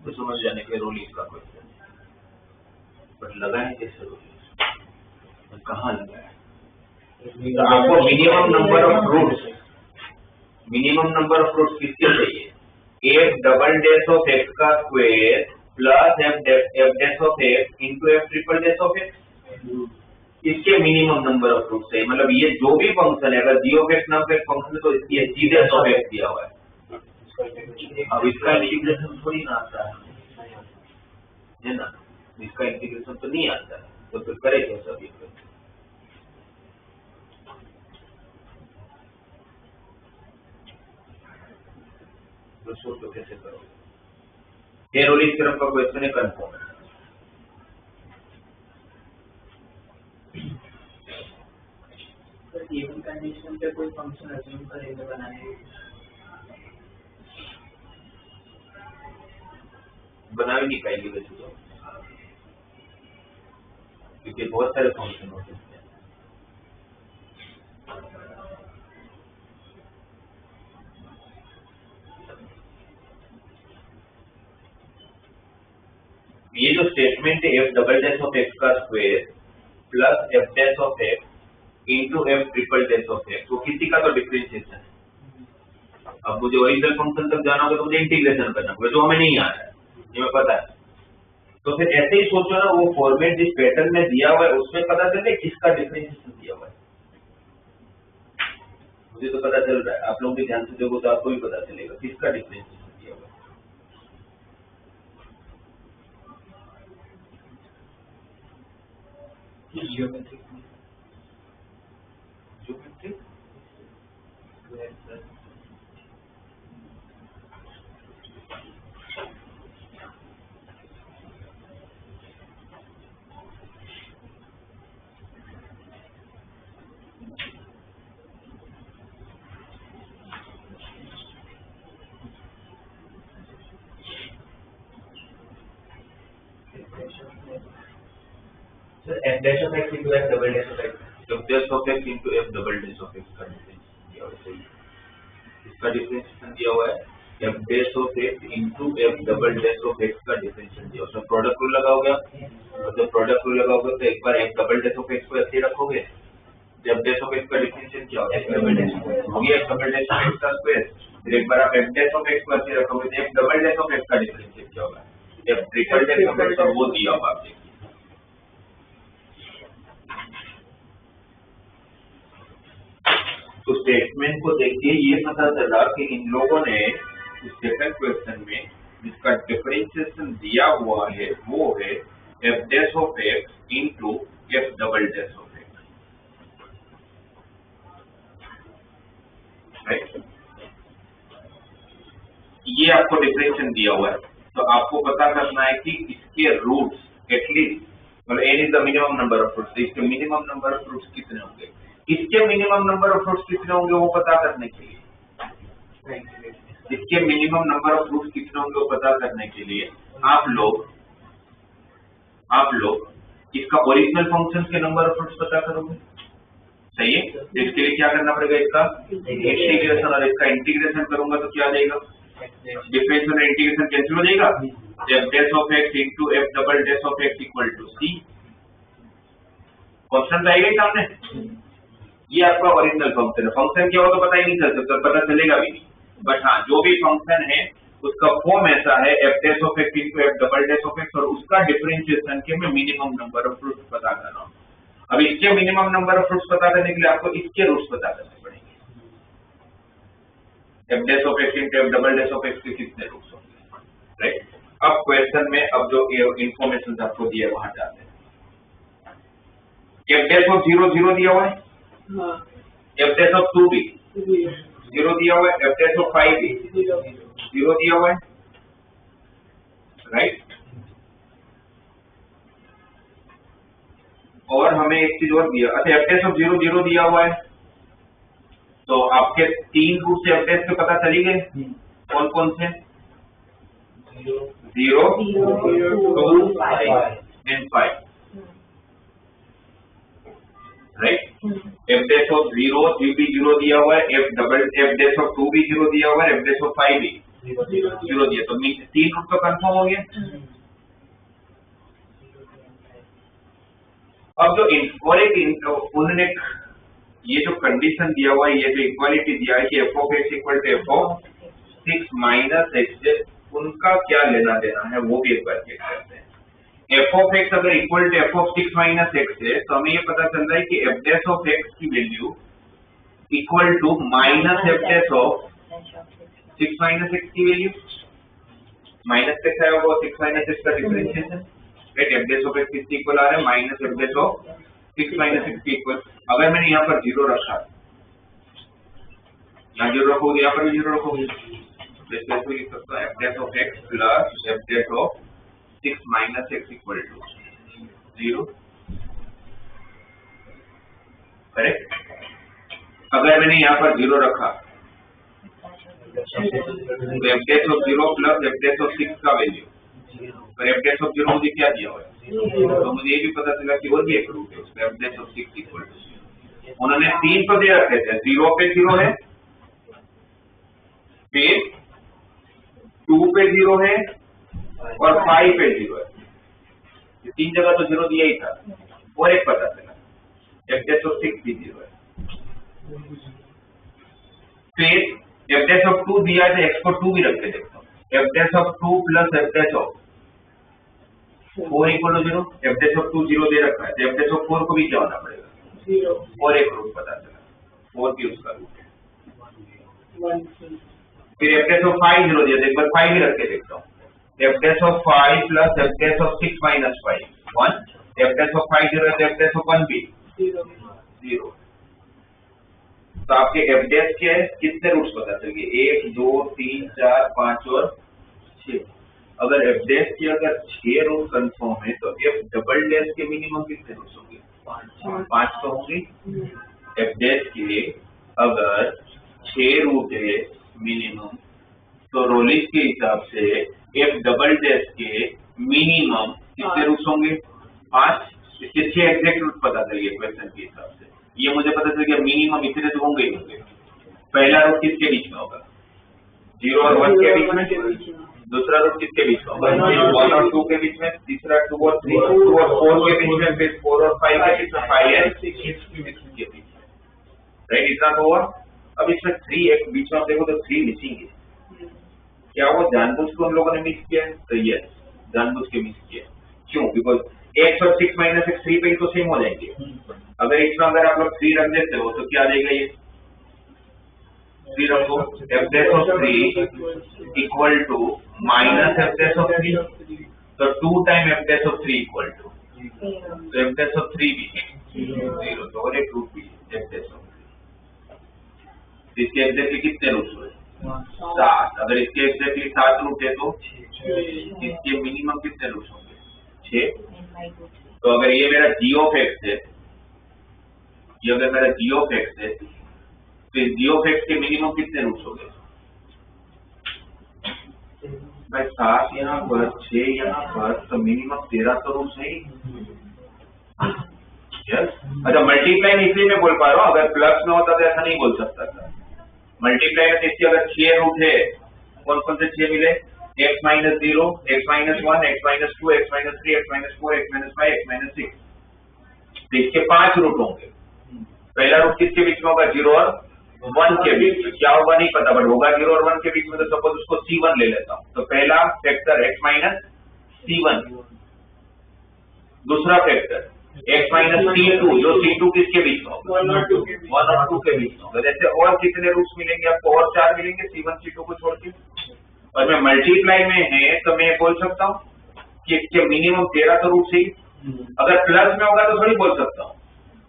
तो समझ जाने के रोलिंग का क्वेश्चन, बट लगाए कैसे रोलिंग, कहाँ लगाया, तो आपको मिनिमम नंबर ऑफ रूट्स किसके चाहिए, f double dash of x का square plus f dash of x into f triple dash of x, इसके मिनिमम नंबर ऑफ रूट्स है। मतलब ये जो भी फंक्शन है, अगर g ऑफ x नाम का एक फंक्शन है तो इसकी g डैश ऑफ x दिया हुआ है। अब इसका इंटीग्रेशन थोड़ी ना आता है ना, इसका इंटीग्रेशन तो नहीं आता है, तो फिर करे कैसा भी सोचो कैसे करोगे। ये रोलिंग थ्योरम का क्वेश्चन है, कंफर्म है। गिवन कंडीशन पे कोई फंक्शन अज्यूम करेंगे बनाने बना भी नहीं पाएंगे वैसे तो, क्योंकि बहुत सारे फंक्शन होते हैं। ये जो स्टेटमेंट है F double dash of X का square plus F dash of x into F triple dash of X, वो किसी का तो डिफरेंशिएशन है। अब मुझे ओरिजिनल फंक्शन तक जाना होगा तो मुझे इंटीग्रेशन करना होगा, जो हमें नहीं आ रहा है, ये मैं पता है। तो फिर ऐसे ही सोचो ना, वो फॉर्मेट जिस पैटर्न में दिया हुआ है उसमें पता चले किसका डिफरेंशिएशन दिया हुआ है। मुझे तो पता चल रहा है, आप लोग भी ध्यान से देखो तो आपको भी पता चलेगा किसका डिफरेंशिएशन दिया हुआ है। Geometric F dash of x into F double dash of x, F dash of x into F double dash of X का डिफरेंशिएशन दिया हुआ है। इसका डिफरेंशिएशन दिया हुआ है F dash of x into F double dash of X का differentiation दिया, उसमें प्रोडक्ट रूल लगाओगे। और जब प्रोडक्ट रूल लगाओगे तो एक बार F double dash of X को ऐसे रखोगे, एफ डैश ऑफ एक्स का डिफरेंशिएशन क्या होगा, एफ डबल डैश हो गया F double dash of X का स्क्वायर। फिर एक बार आप एफ डैश ऑफ एक्स को ऐसे रखोगे तो F double dash of X का डिफरेंशिएशन क्या होगा, F triple dash of X, वो दिया हुआ आप देखिए। तो स्टेटमेंट को देखिए, ये पता चला कि इन लोगों ने सेकंड क्वेश्चन में जिसका डिफरेंशिएशन दिया हुआ है वो है F dash of x into F double dash of x, right. ये आपको डिफरेंशिएशन दिया हुआ है, तो आपको पता करना है कि इसके रूट्स एटलीस्ट, मतलब n is the minimum number of roots, इसके मिनिमम नंबर ऑफ रूट्स कितने होंगे, इसके मिनिमम नंबर ऑफ रूट्स कितने होंगे वो पता करने के लिए, इसके मिनिमम नंबर ऑफ रूट्स कितने होंगे वो पता करने के लिए आप लोग इसका ओरिजिनल फंक्शन के नंबर ऑफ रूट्स पता करोगे, सही है। तो इसके लिए क्या करना पड़ेगा, इसका इंटीग्रेशन, और इसका इंटीग्रेशन करूंगा तो क्या देगा, डिफरेंशियल और इंटीग्रेशन कैंसिल हो जाएगा, f dash of x into F double dash of x equal to c, question आएगा ही सामने। ये आपका ओरिजिनल फंक्शन है, फंक्शन क्या हो तो पता ही नहीं चल सकता, पता चलेगा भी नहीं, बट हाँ जो भी फंक्शन है उसका फॉर्म ऐसा है F dash of x into F double dash of x, और उसका डिफरेंशिएशन के मैं मिनिमम नंबर ऑफ रूट्स पता कर रहा हूँ। अब इसके मिनिमम नंबर ऑफ रूट्स पता करने के लिए आपको इसके रूट्स पता करने पड़ेंगे, F dash of x into F double dash of x के कितने रूट्स होंगे, राइट। अब क्वेश्चन में अब जो इंफॉर्मेशन आपको दिया वहां जाते हैं। एफ डैश ऑफ 0 0 दिया हुआ है, एफ डैश ऑफ 2 भी 0 दिया हुआ है, एफ डैश ऑफ 5 भी 0 दिया हुआ है, राइट। और हमें एक चीज और दिया, अच्छा एफ डैश ऑफ 0 0 दिया हुआ है, तो आपके 3 रूट से एफ डैश पे पता चली गए, कौन कौन से, 0 2 and 5, right. F dash of 0 भी 0 दिया हुआ है, एफ डैश ऑफ 2 भी 0 दिया हुआ है, एफ डैश ऑफ 5 भी 0 दिया, तो 3 रूट तो कंफर्म हो गया। अब जो उन्होंने ये जो कंडीशन दिया हुआ है, ये जो इक्वालिटी दिया है कि F of x equal to F of 6 minus x, उनका क्या लेना देना है वो भी एक बार चेक करते हैं। एफ ऑफ एक्स अगर equal to F of 6 minus x है तो हमें ये पता चल रहा है कि एफ डैश ऑफ एक्स की value equal to minus f dash of 6 minus x की वैल्यू, माइनस से क्या होगा 6 माइनस एक्स का differentiation, right. F dash of x किसके इक्वल आ रहा है, minus f dash of 6 minus x के इक्वल। अगर मैंने यहाँ पर 0 रखा, यहाँ 0 रखोगे, यहाँ पर भी 0 रखोगे, तो इसको ऐसे लिख सकता हूँ f dash of x plus f dash of 6 minus x equal to 0, correct. अगर मैंने यहाँ पर 0 रखा तो f dash of 0 plus f dash of 6 का वैल्यू, पर f dash of 0 मुझे क्या दिया हुआ है, तो मुझे ये भी पता चला कि और भी एक रूट है उसका f dash of 6 equal to 0। उन्होंने 3 तो दे रखे थे, 0 पे 0 है, फिर 2 पे 0 है और 5 पे 0 है, ये 3 जगह तो 0 दिया ही था, और एक पता चला f dash of 6 भी 0 है। फिर f dash of 2 दिया है, x को 2 भी रख के देखता हूँ, f dash of 2 plus f dash of 4 equal to 0, f dash of 2 0 दे रखा है, तो f dash of 4 को भी क्या होना पड़ेगा 0, और एक रूट पता चला, 4 भी उसका रूट है। फिर f dash of 5 0 दिया, एक बार 5 भी रख के देखता हूँ, f dash of 5 plus f dash of 6 minus 5 1, f dash of 5 0 है तो f dash of 1 भी 0। तो आपके f dash के कितने रूट्स पता चल गए, 1 2 3 4 5 और 6। अगर f dash के अगर 6 रूट कंफर्म है तो f डबल डैश के मिनिमम कितने रूट्स होंगे, 5 तो होंगे। f dash के अगर 6 रूट है मिनिमम, तो रोलिस के हिसाब से f डबल डैश के मिनिमम कितने रूट्स होंगे, 5। इसके 6 एग्जैक्ट रूट पता चल गए क्वेश्चन के हिसाब से, ये मुझे पता चल गया मिनिमम इतने तो होंगे ही होंगे। पहला रूट किसके बीच में होगा, 0 और 1 के बीच में, दूसरा रूट किसके बीच में होगा, 1 और 2 के बीच में, तीसरा 2 और 3, 2 और 4 के बीच में, फिर 4 और 5 के बीच में, 5 और 6 के बीच में, राइट, इतना तो हुआ। अब इसमें 3 एक बीच में देखो तो 3 मिसिंग है, क्या वो जानबूझ के उन लोगों ने मिस किया है, तो यस जानबूझ के मिस किया। क्यों, बिकॉज x और 6 माइनस x 3 पे ही तो सेम हो जाएंगे। अगर इसमें अगर आप लोग 3 रख देते हो तो क्या देगा, ये 3 रखो, f dash of 3 equal to minus f dash of 3, तो 2 time f dash of 3 equal to, तो f dash of 3 भी 0, तो और एक रूट भी f dash of 3। इसके एग्जैक्टली कितने रूट्स हुए, 7। अगर इसके एग्जैक्टली 7 रूट है तो इसके मिनिमम कितने रूट्स होंगे, 6। तो अगर ये मेरा g of x है, ये अगर मेरा g of x है, तो इस g of x के मिनिमम कितने रूट्स होंगे भाई, 7 यहाँ पर, 6 यहाँ पर, तो मिनिमम 13 तो रूट्स है ही। यस, अच्छा मल्टीप्लाई में इसलिए मैं बोल पा रहा हूँ, अगर प्लस में होता तो ऐसा नहीं बोल सकता था। मल्टीप्लाई में इसके अगर 6 रूट है, कौन कौन से 6 मिले, x minus 0, x minus 1, x minus 2, x minus 3, x minus 4, x minus 5, x minus 6, तो इसके 5 रूट होंगे। पहला रूट किसके बीच में होगा, 0 और 1 के बीच में, क्या होगा नहीं पता, बट होगा 0 और 1 के बीच में, तो सपोज उसको C1 ले लेता हूँ, तो पहला फैक्टर x minus C1, दूसरा फैक्टर x minus C2, जो C2 किसके बीच में होगा, 1 और 2 के बीच में होगा। जैसे और कितने रूट्स मिलेंगे आपको, और 4 मिलेंगे C1 C2 को छोड़ के। और मैं मल्टीप्लाई में है तो मैं बोल सकता हूँ कि इसके मिनिमम 13 तो रूट ही, अगर प्लस में होगा तो थोड़ी बोल सकता हूँ।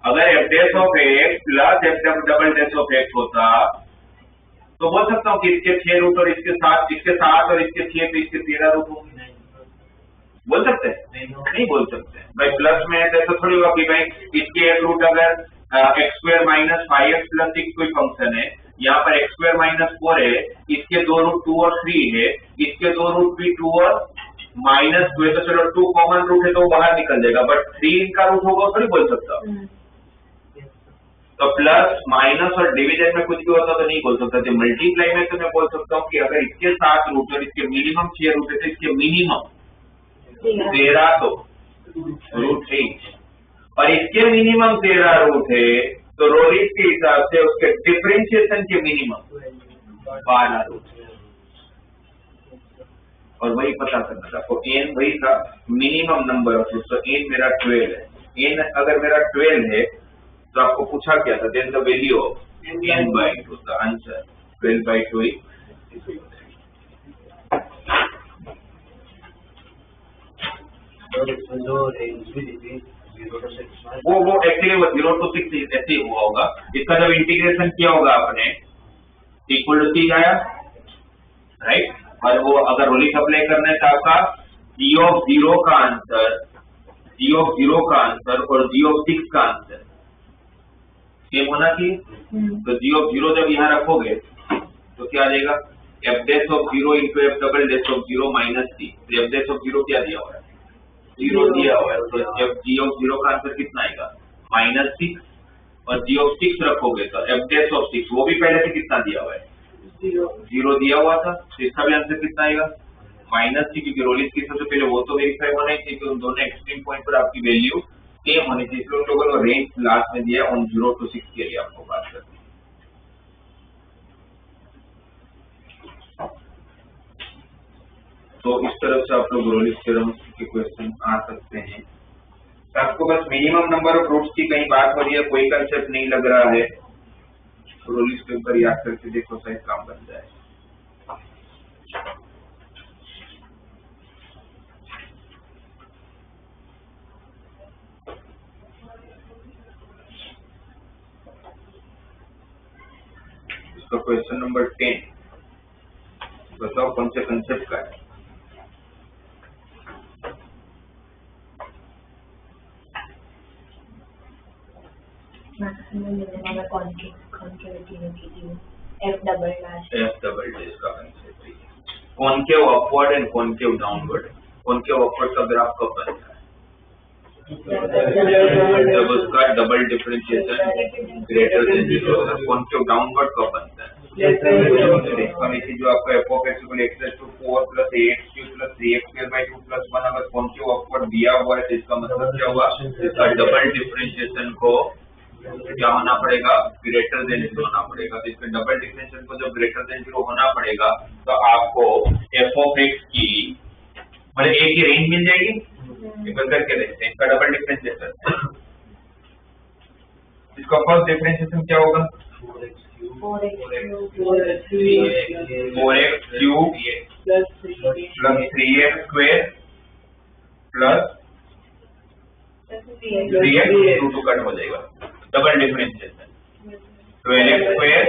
अगर f dash of x plus f double dash of x होता तो बोल सकता हूँ कि इसके 6 रूट और इसके 7 और इसके 6 तो इसके 13 रूट होंगे, बोल सकते हैं, नहीं बोल सकते हैं भाई। प्लस में है तो ऐसा थोड़ी होगा कि भाई इसके एक रूट अगर x square minus 5x plus 6 कोई फंक्शन है, यहाँ पर x स्क्वायर माइनस 4 है, इसके 2 रूट 2 और 3 है, इसके 2 रूट भी 2 और माइनस 2 है, तो चलो 2 कॉमन रूट है तो वो बाहर निकल जाएगा, बट 3 इनका रूट होगा थोड़ी बोल सकता। तो प्लस माइनस और डिवीजन में कुछ भी होता तो नहीं बोल सकता थे। मल्टीप्लाई में तो मैं बोल सकता हूँ कि अगर इसके 7 रूट और इसके मिनिमम 6 रूट है तो इसके मिनिमम 13 तो रूट है, और इसके मिनिमम 13 रूट है, तो रोलिस के हिसाब से उसके डिफरेंशिएशन के मिनिमम 12 रूट है, और वही पता करना था आपको। n वही था मिनिमम नंबर ऑफ रूट्स, तो n मेरा 12 है। n अगर मेरा 12 है तो आपको पूछा क्या था, then the value of n by 2, the answer 12 by 2 is वो एक्चुअली वो 0 to 6 ऐसे ही हुआ होगा। इसका जब इंटीग्रेशन किया होगा आपने, इक्वल टू 3 आया, राइट। और वो अगर रोलिंग अप्लाई करना है तो आपका G of 0 का आंसर, G of 0 का आंसर और G of 6 का आंसर सेम होना चाहिए। तो G of 0 जब यहाँ रखोगे तो क्या आ जाएगा, f dash of 0 into f double dash of 0 minus c। तो f dash of 0 क्या दिया हुआ है, 0 दिया हुआ है, तो G of 0 का आंसर कितना आएगा, -6। और G of 6 रखोगे तो f dash of 6 वो भी पहले से कितना दिया हुआ है, 0 दिया हुआ था, तो इसका भी आंसर कितना आएगा, -6। क्योंकि रोलिंग की सबसे पहले वो तो वेरीफाई होना ही चाहिए कि उन दोनों एक्सट्रीम पॉइंट पर आपकी वैल्यू सेम होनी चाहिए। इसलिए लोगों ने रेंज लास्ट में दिया ऑन 0 to 6 के लिए आपको बात करनी है। तो इस तरह से आप लोग रोलिंग थ्योरम के क्वेश्चन आ सकते हैं। तो आपको बस मिनिमम नंबर ऑफ रूट्स की कहीं बात हो रही है, कोई कंसेप्ट नहीं लग रहा है, तो रोलिंग के ऊपर याद करके देखो, शायद काम बन जाए। इसका क्वेश्चन नंबर 10 बताओ कौन से कंसेप्ट का है। Maximum minimum concavity F double dash का कंसेप्ट है। Concave upward and concave downward. Concave upward का ग्राफ कब बनता है, जब उसका double differentiation greater than 0। Concave downward कब बनता है, इसका नीचे जो आपका f of x equal x to 4 plus ax cube plus 3x square by 2 plus 1 अगर कॉनकेव अपवर्ड दिया हुआ है तो इसका मतलब क्या हुआ, इसका डबल डिफरेंशिएशन को क्या होना पड़ेगा, ग्रेटर देन 0 होना पड़ेगा। तो इसका डबल डिफरेंशिएशन को जब ग्रेटर देन 0 होना पड़ेगा तो आपको f of x की मतलब एक ही रेंज मिल जाएगी। करके देखते हैं इसका डबल डिफरेंशिएशन। इसका फर्स्ट डिफरेंशिएशन क्या होगा, 4x cube plus 3x square plus 3x 2 cut हो जाएगा, double differentiation 12x square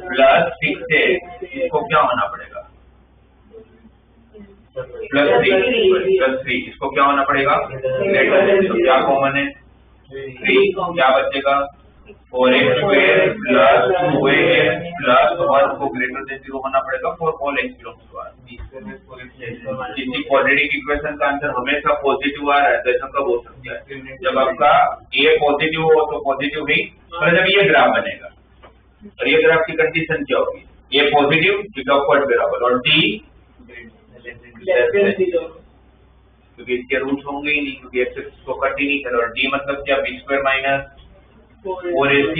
plus 6x, इसको क्या होना पड़ेगा, प्लस 3 इसको क्या होना पड़ेगा, ग्रेटर देन 0। क्या कॉमन है, 3, क्या बचेगा, 4x square plus 2x plus 1 को ग्रेटर देन 0 होना पड़ेगा for all x belongs to R। किसी क्वाड्रेटिक इक्वेशन का आंसर हमेशा पॉजिटिव आ रहा है तो ऐसा कब हो सकता है, जब आपका a पॉजिटिव हो तो पॉजिटिव ही, और जब ये ग्राफ बनेगा और ये ग्राफ की कंडीशन क्या होगी, a पॉजिटिव क्योंकि अपवर्ड वेरिएबल और d क्योंकि इसके रूट्स होंगे ही नहीं, क्योंकि x को कट ही नहीं करेगा। और d मतलब क्या, b स्क्वायर माइनस 4ac,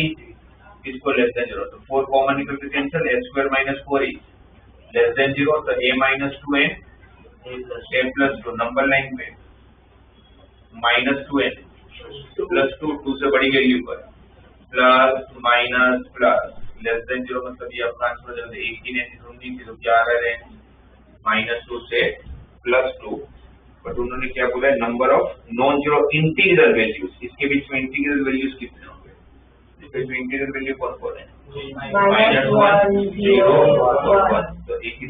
इसको लेस देन 0, तो 4 कॉमन निकल के cancel, a square minus 4e less than 0, तो a minus 2n a plus 2 number line में माइनस 2n प्लस 2 से बड़ी वैल्यू पर plus minus plus less than 0, मतलब ये आपका आंसर हो जाएगा। एक ही रेंज ढूंढनी थी तो क्या आ रहा है, -2 से +2, बट उन्होंने क्या बोला, number of non zero integral values. इसके बीच में इंटीग्रल वैल्यूज कितने होंगे, इसके बीच में इंटीग्रल वैल्यू कौन है, -1 0 और 1, तो एक ही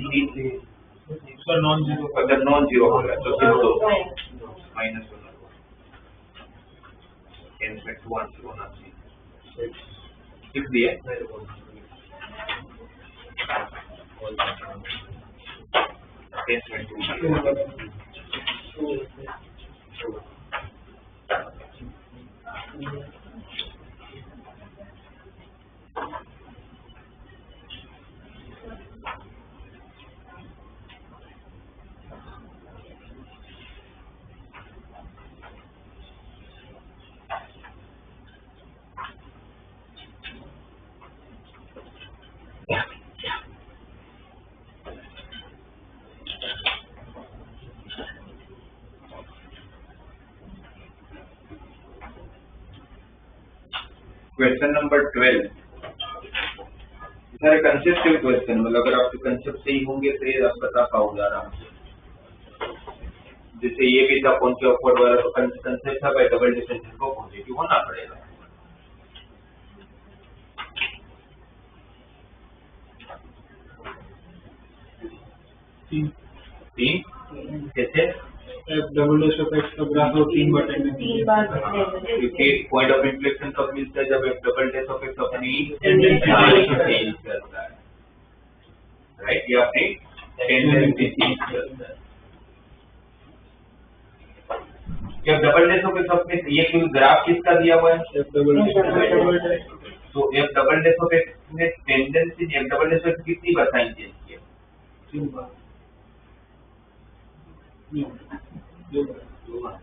इसका नॉन जीरो, अगर नॉन जीरो होगा तो फिर तो -1 इनफैक्ट 1 से होना चाहिए, इसलिए क्वेश्चन नंबर 12 सारे कंसेप्चुअल क्वेश्चन, मतलब अगर आपके कंसेप्ट सही होंगे तो ये आप बता पाओगे आराम से। जैसे ये भी था कौन से अपवर्ड वाला, तो कंसेप्ट था भाई डबल डिफरेंशियल को पॉजिटिव होना पड़ेगा। 3 कैसे? F double dash of x का ग्राफ हो 3 बार टाइम तीन बार क्योंकि पॉइंट ऑफ इन्फ्लेक्शन कब मिलता है? जब F double dash of x अपनी Tendency चेंज करता है, राइट? ये अपनी टेंडेंसी चेंज करता है। F double dash of x अपने ये क्योंकि ग्राफ किसका दिया हुआ है? F डबल डैश तो F double dash of x ने tendency F double dash of x कितनी बार साइन चेंज किया? 3 बार 2 बार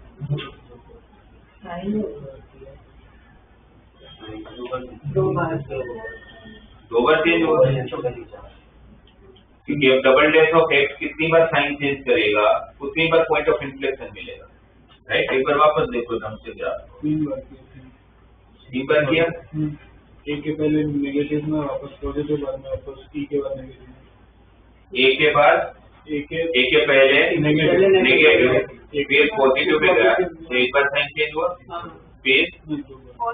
दो बार चेंज होगा, क्योंकि F double dash of x कितनी बार साइन चेंज करेगा उतनी बार पॉइंट ऑफ इन्फ्लेक्शन मिलेगा, राइट? एक बार वापस देखो ढंग से ग्राफ। 3 बार 3 बार किया, ए के पहले नेगेटिव में वापस पॉजिटिव, बाद में वापस ई के बाद नेगेटिव, ए के बाद ए के पहले नेगेटिव, फिर पॉजिटिव पे गया तो एक बार साइन चेंज हुआ, फिर और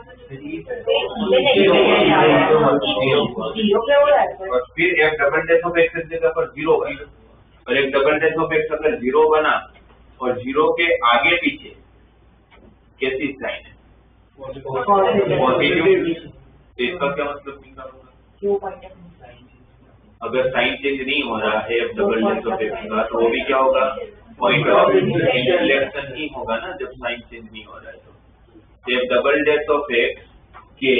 फिर F double dash of x जगह पर 0 बना, और F double dash of x अगर 0 बना और 0 के आगे पीछे कैसी साइन है? पॉजिटिव। तो इसका क्या मतलब निकालूंगा? अगर साइन चेंज नहीं हो रहा है F double dash of x का, तो वो भी क्या होगा? पॉइंट ऑफ इन्फ्लेक्शन ही होगा ना, जब साइन चेंज नहीं हो रहा है। तो F double dash of x के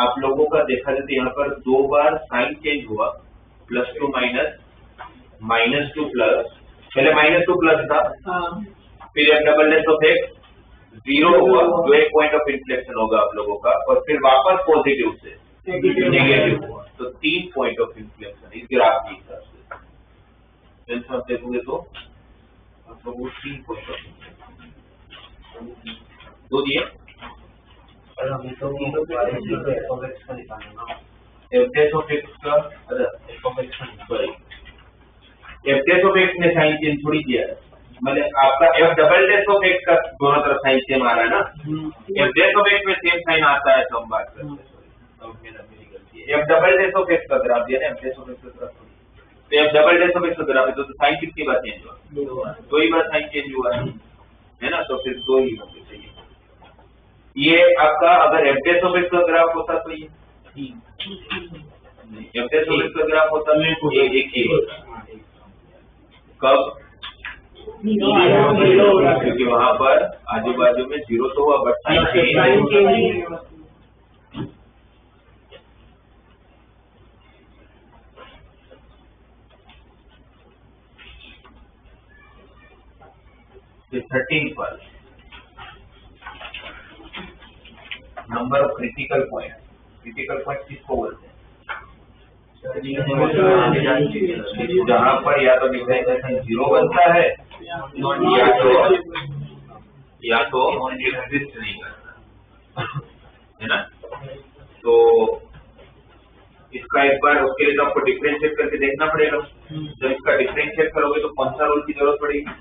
आप लोगों का देखा जाए तो यहाँ पर 2 बार साइन चेंज हुआ, +2 माइनस, -2 प्लस, पहले -2 प्लस था, फिर F double dash of x 0 हुआ जो एक पॉइंट ऑफ इन्फ्लेक्शन होगा आप लोगों का, और फिर वापस पॉजिटिव से नेगेटिव हुआ, तो 3 पॉइंट ऑफ इन्फ्लेक्शन इस ग्राफ के हिसाब से। टेंशन देखोगे तो आप लोगों को 3 पॉइंट ऑफ इन्फ्लेक्शन दो दिए। F डैश ऑफ x का F डैश ऑफ x ने साइन चेंज थोड़ी किया है, मतलब आपका F double dash of x का दोनों तरफ साइन सेम आ रहा है ना। F डैश ऑफ x में सेम साइन आता है तो हम बात करते हैं, मेरी गलती है। F double dash of x का ग्राफ दिया ना, F डैश ऑफ x का ग्राफ, तो F double dash of x का ग्राफ है तो साइन कितनी बार चेंज हुआ? 2 ही बार साइन चेंज हुआ है ना, तो फिर 2 ही होंगे चाहिए। ये आपका अगर F डैश ऑफ x का ग्राफ होता तो ये F डैश ऑफ x का ग्राफ होता तो ये एक ही होता। कब? क्योंकि वहां पर आजू बाजू में 0 तो हुआ but sign change. The 13th one, number of critical points. Critical points किसको बोलते हैं? जहाँ पर या तो डिफरेंशिएशन 0 बनता है या तो एग्जिस्ट नहीं करता है ना। तो इसका एक बार उसके लिए तो आपको डिफरेंशिएट करके देखना पड़ेगा। जब इसका डिफरेंशिएट करोगे तो कौन सा रूल की जरूरत पड़ेगी?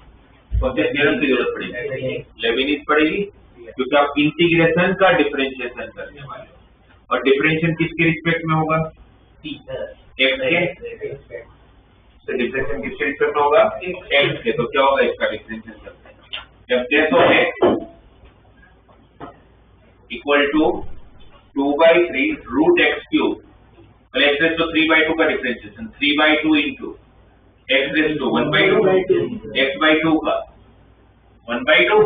कौन से थ्योरम की जरूरत पड़ेगी? लेविनिज पड़ेगी, क्योंकि आप इंटीग्रेशन का डिफरेंशिएशन करने वाले हो और डिफरेंशिएशन किसके रिस्पेक्ट में होगा? x के। तो डिफरेंशिएशन किसके रिस्पेक्ट में होगा? x के। तो क्या होगा इसका डिफरेंशिएशन करते हैं? जब f of x equal to 2/3 root x cube, पहले x रेज़ टू 3/2 का differentiation 3/2 into x raise to 1/2 x/2 का 1/2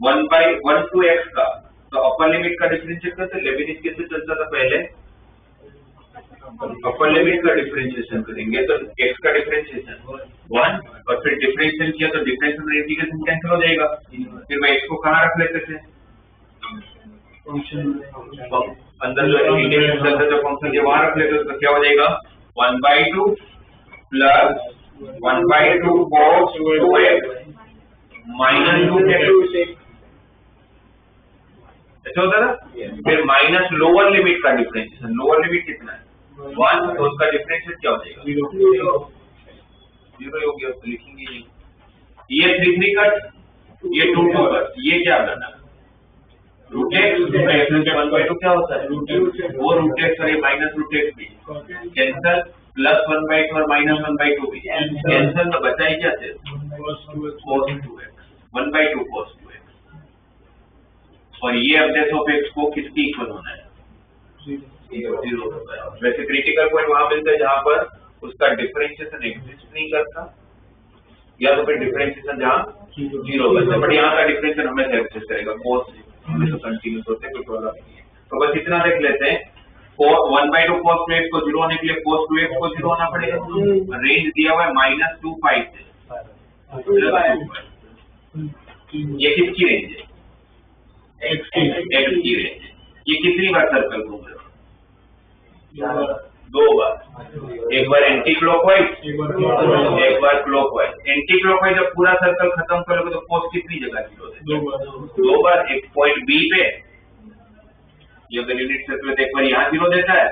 1/1 टू x का। तो अपर लिमिट का डिफरेंशिएट करते लेविनिज कैसे चलता था? पहले अपर लिमिट का डिफरेंशिएशन करेंगे तो x का डिफरेंशिएशन 1 और फिर डिफरेंशिएशन किया तो डिफरेंशिएशन और इंटीग्रेशन कैंसिल हो जाएगा। फिर मैं x को कहाँ रख लेते थे? अंदर जो इंटीग्रेशन चलता जो फंक्शन के वहां रख लेते तो क्या हो जाएगा? 1/2 प्लस 1/2 cos 2x माइनस 2 ऐसा होता था। फिर माइनस लोअर लिमिट का डिफरेंशिएशन, लोअर लिमिट कितना है? 1, तो उसका डिफरेंशिएशन क्या हो जाएगा? 0 हो गया, तो लिखेंगे नहीं। ये 3 कट, ये 2 कट, ये क्या करना? रूट एक्स 1/2 क्या होता है? वो रूट एक्स और ये माइनस रूट एक्स भी कैंसल, +1/2 और -1/2 भी कैंसिल, तो बचा ही क्या थे? cos 2x, 1/2 cos 2x। और ये अपडेट ऑफ x को किसकी इक्वल होना है? 0 होता है। वैसे क्रिटिकल पॉइंट वहां मिलता है जहां पर उसका डिफरेंशिएशन एग्जिस्ट नहीं करता, या तो फिर डिफरेंशिएशन जहां 0 बनता है, बट यहाँ का डिफरेंशिएशन हमेशा एग्जिस्ट करेगा, cos हमेशा कंटिन्यूस होते हैं, कोई प्रॉब्लम नहीं है। तो बस इतना देख लेते हैं, 1/2 cos 2x को 0 होने के लिए cos 2x को 0 होना पड़ेगा। रेंज दिया हुआ है -2π से +2π। ये किसकी रेंज है? x की रेंज है। ये कितनी बार सर्कल घूम रहे हो? 2 बार, एक बार एंटी क्लॉकवाइज, एक बार क्लॉकवाइज। एंटी क्लॉकवाइज जब पूरा सर्कल खत्म करोगे तो cos कितनी जगह 0 देगा? 2 बार। एक पॉइंट बी पे ये अगर यूनिट सर्कल एक बार यहाँ 0 देता है,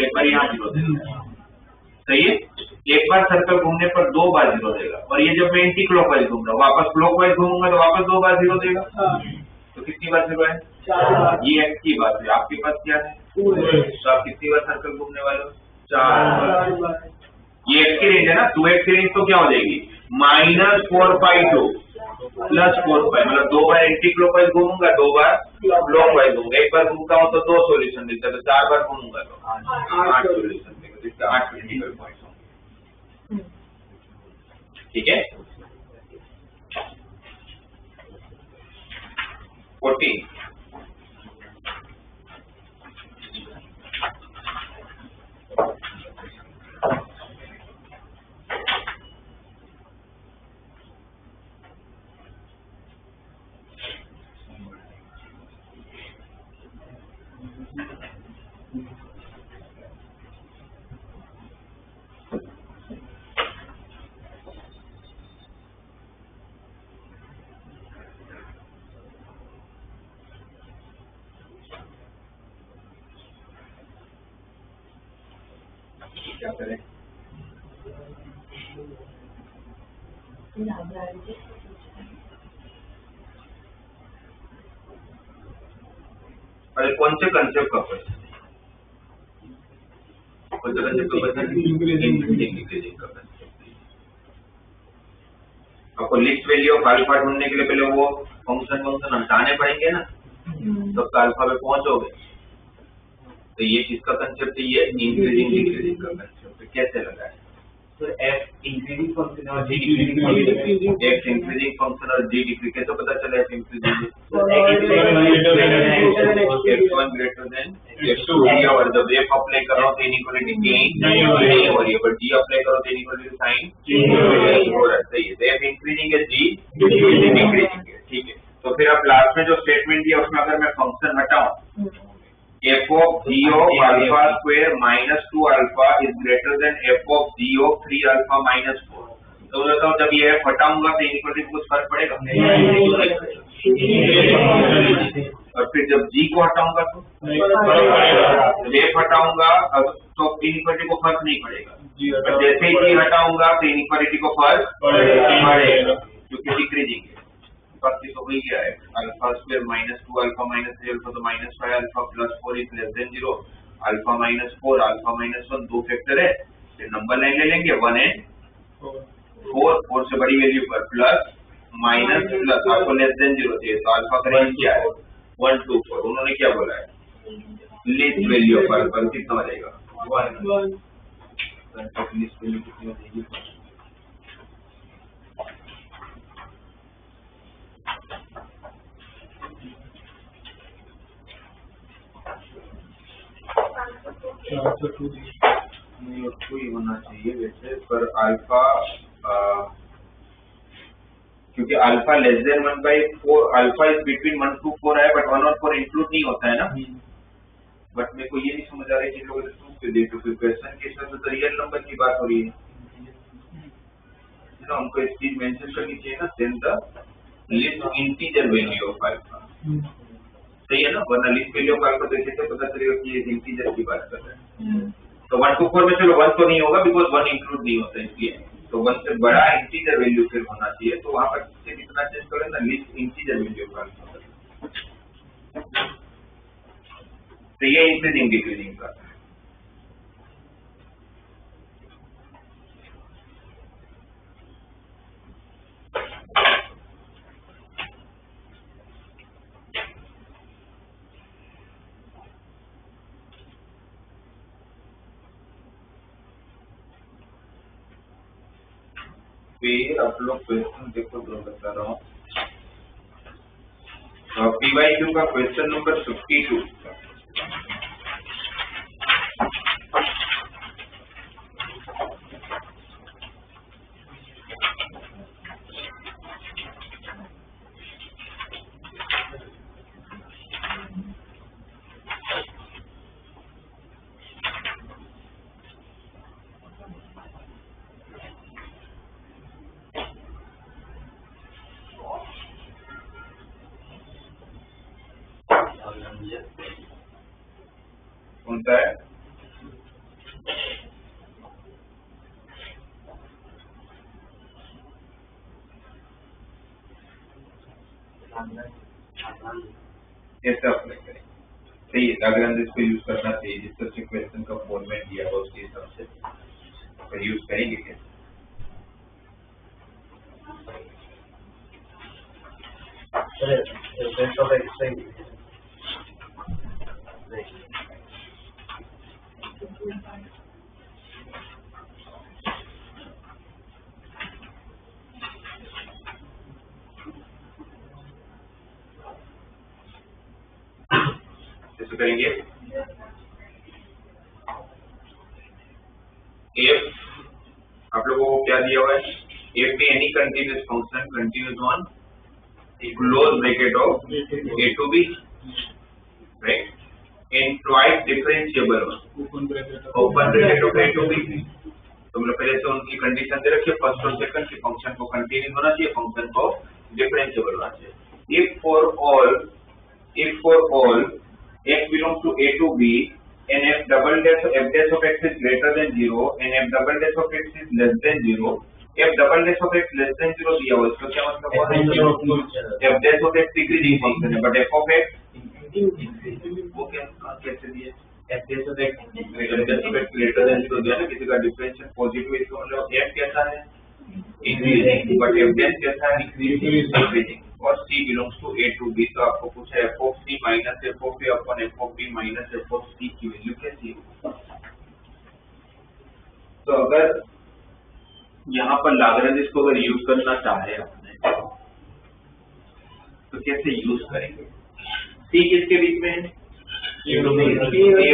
एक बार यहाँ 0 देता है, सही है। एक बार सर्कल घूमने पर 2 बार 0 देगा, और ये जब मैं एंटी क्लॉकवाइज घूम रहा हूँ, वापस क्लॉकवाइज घूमूंगा तो वापस 2 बार 0 देगा। तो कितनी बार 0 है? 4। ये x की बात है। आपके पास क्या है? तो आप कितनी बार सर्कल घूमने वाले हो? 4 बार। ये x की रेंज है ना, 2x की रेंज तो क्या हो जाएगी? -4π2 +4π, मतलब 2 बार एंटी क्लॉकवाइज घूमूंगा, 2 बार क्लॉकवाइज घूमूंगा। एक बार घूमता हूँ तो 2 सॉल्यूशन मिलता है, तो 4 बार घूमूंगा तो 8 सॉल्यूशन मिलेगा। इसका 8 क्रिटिकल पॉइंट्स होंगे, ठीक है। 14 क्या करें? अरे कौन से कंसेप्ट का क्वेश्चन? कौन सा कंसेप्ट का क्वेश्चन? इंक्रीजिंग का कंसेप्ट। आपको लिस्ट वैल्यू ऑफ अल्फा ढूंढने के लिए पहले वो फंक्शन हटाने पड़ेंगे ना, तब अल्फा पे पहुंचोगे। तो ये किसका कंसेप्ट है? ये इंक्रीजिंग डिक्रीजिंग का कंसेप्ट। कैसे लगा है? तो f इंक्रीजिंग फंक्शन और g x इंक्रीजिंग फंक्शन और g डिक्रीजिंग, कैसे पता चला f increasing? x1 greater than x2, और जब f अप्लाई करो तो इनइक्वालिटी चेंज नहीं हो रही है, बट g अप्लाई करो तो इनइक्वालिटी साइन चेंज हो रहा है, सही है। तो f इंक्रीजिंग है, g डिक्रीजिंग है, ठीक है। तो फिर अब लास्ट में जो स्टेटमेंट दिया उसमें अगर मैं फंक्शन हटाऊं, f of g of alpha square minus 2 alpha is greater than f of g of 3 alpha minus 4, तो बताओ जब ये f हटाऊंगा तो इनइक्वालिटी कुछ फर्क पड़ेगा? और फिर जब g को हटाऊंगा तो f हटाऊंगा तो इनइक्वालिटी को फर्क नहीं पड़ेगा, और जैसे ही g हटाऊंगा तो इनइक्वालिटी को फर्क पड़ेगा, क्योंकि डिक्रीजिंग है। बाकी तो वही क्या है, अल्फा स्क्वायर -2 अल्फा -3 अल्फा तो -5 alpha +4 is less than 0, alpha -4 alpha -1 दो फैक्टर है, फिर नंबर लाइन ले लेंगे 1 एंड 4 से बड़ी वैल्यू पर प्लस माइनस प्लस, आपको लेस देन 0 चाहिए तो अल्फा का रेंज क्या है? 1 2 4। उन्होंने क्या बोला है? लिस्ट वैल्यू ऑफ अल्फा कितना रहेगा? 1। लिस्ट वैल्यू कितनी रहेगी? नहीं उसको ही होना चाहिए वैसे, पर अल्फा क्योंकि alpha less than 1/4, alpha is between 1 to 4 है, बट 1 और 4 इंक्लूड नहीं होता है ना। बट मेरे को ये नहीं समझ आ रहा है कि लोग देखो फिर क्वेश्चन के हिसाब से तो रियल नंबर की बात हो रही है ना, हमको इस चीज मेंशन करनी चाहिए ना, then the list integer value of alpha, सही है ना, वरना लिस्ट वैल्यू ऑफ अल्फा तो कैसे पता चलेगा कि ये इंटीजर की बात कर रहे हैं। तो 1 to 4 में चलो 1 तो नहीं होगा, बिकॉज 1 इंक्लूड नहीं होता इसलिए, तो 1 से बड़ा इंटीजर वैल्यू फिर होना चाहिए, तो वहां पर से कितना चेंज करें ना, list integer value of alpha. तो ये इंक्रीजिंग डिक्रीजिंग का फिर आप लोग क्वेश्चन देखो, जो बता रहा हूँ। PYQ का क्वेश्चन नंबर 52। कौन सा है? कैसे अप्लाई करें? सही है, लाग्रांज इसको यूज करना चाहिए, जिस तरह से क्वेश्चन का फॉर्मेट दिया हुआ उसके हिसाब से तो यूज करेंगे कैसे? कैसे करेंगे? F आप लोगों को क्या दिया हुआ है? F be any continuous function continues on close bracket of a to b, right? In twice differentiable open bracket of a to b। तो मतलब पहले से उनकी कंडीशन दे रखी है फर्स्ट और सेकंड की, फंक्शन को कंटिन्यूस होना चाहिए, फंक्शन को डिफरेंशिएबल होना चाहिए। If for all x belongs to a to b and f double dash of x is greater than 0 and f double dash of x is less than 0, f double dash of x less than 0 दिया हुआ, इसका क्या मतलब हुआ? f dash of x decreasing function है, but f of x वो कैसे दिया? f dash of x greater than 0 दिया ना, किसी का डिफरेंशियल पॉजिटिव, इसका मतलब f कैसा है? इंक्रीजिंग, बट f dash कैसा है? डिक्रीजिंग। और C belongs to A to B, तो आपको पूछा f of C minus f of A upon f of B minus f of C की वैल्यू कैसी है? तो अगर यहाँ पर लाग्रांज को अगर यूज करना चाहे अपने, तो कैसे यूज करेंगे? C किसके बीच में है? A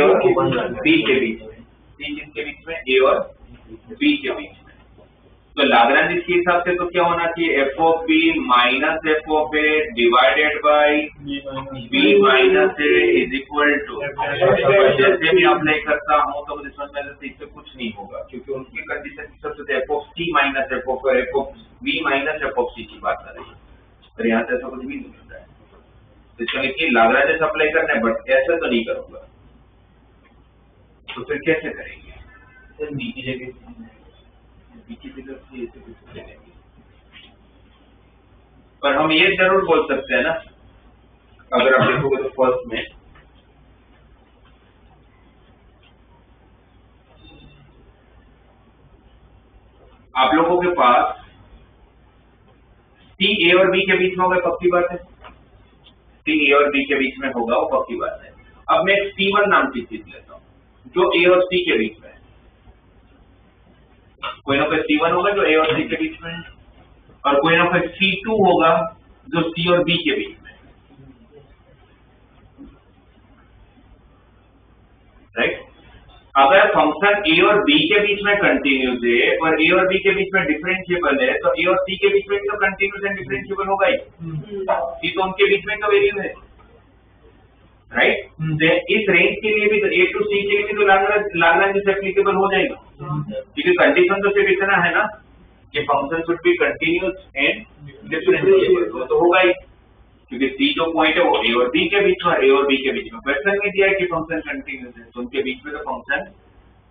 और B के बीच में। C किसके बीच में? A और B के बीच में। तो लाग्रांज के हिसाब से तो क्या होना चाहिए? f of b minus f of a divided by b minus a is equal to, जैसे भी अप्लाई करता हूँ तो मुझे समझ में आता है इससे कुछ नहीं होगा, क्योंकि उनकी कंडीशन की सबसे f of c minus f of b minus f of c की बात कर रही है, पर यहाँ से ऐसा कुछ भी नहीं मिल रहा है। तो इसका मतलब लाग्रांज अप्लाई करना है, बट ऐसा तो नहीं करूंगा, तो फिर कैसे करेंगे? b की जगह पर हम ये जरूर बोल सकते हैं ना, अगर आप देखोगे तो फर्स्ट में आप लोगों के पास C A और B के बीच में होगा, पक्की बात है। C A और B के बीच में होगा, वो पक्की बात है। अब मैं C1 नाम की चीज लेता हूँ जो A और C के बीच में है, कोई ना कोई C1 होगा जो A और C के बीच में है, और कोई ना कोई C2 होगा जो C और B के बीच में है, राइट? अगर फंक्शन A और B के बीच में कंटिन्यूस है और A और B के बीच में डिफरेंशिएबल है, तो A और C के बीच में तो कंटिन्यूस एंड डिफरेंशिएबल होगा ही, C तो उनके बीच में तो वैल्यू है, राइट? इस रेंज के लिए भी तो A to C के लिए भी तो लाग्रांज एप्लीकेबल हो जाएगा, क्योंकि कंडीशन तो सिर्फ इतना है ना कि function should be continuous and differentiable, तो होगा ही, क्योंकि C जो पॉइंट है वो A और B के बीच में, A और B के बीच में क्वेश्चन में दिया है कि फंक्शन कंटिन्यूस है, तो उनके बीच में तो फंक्शन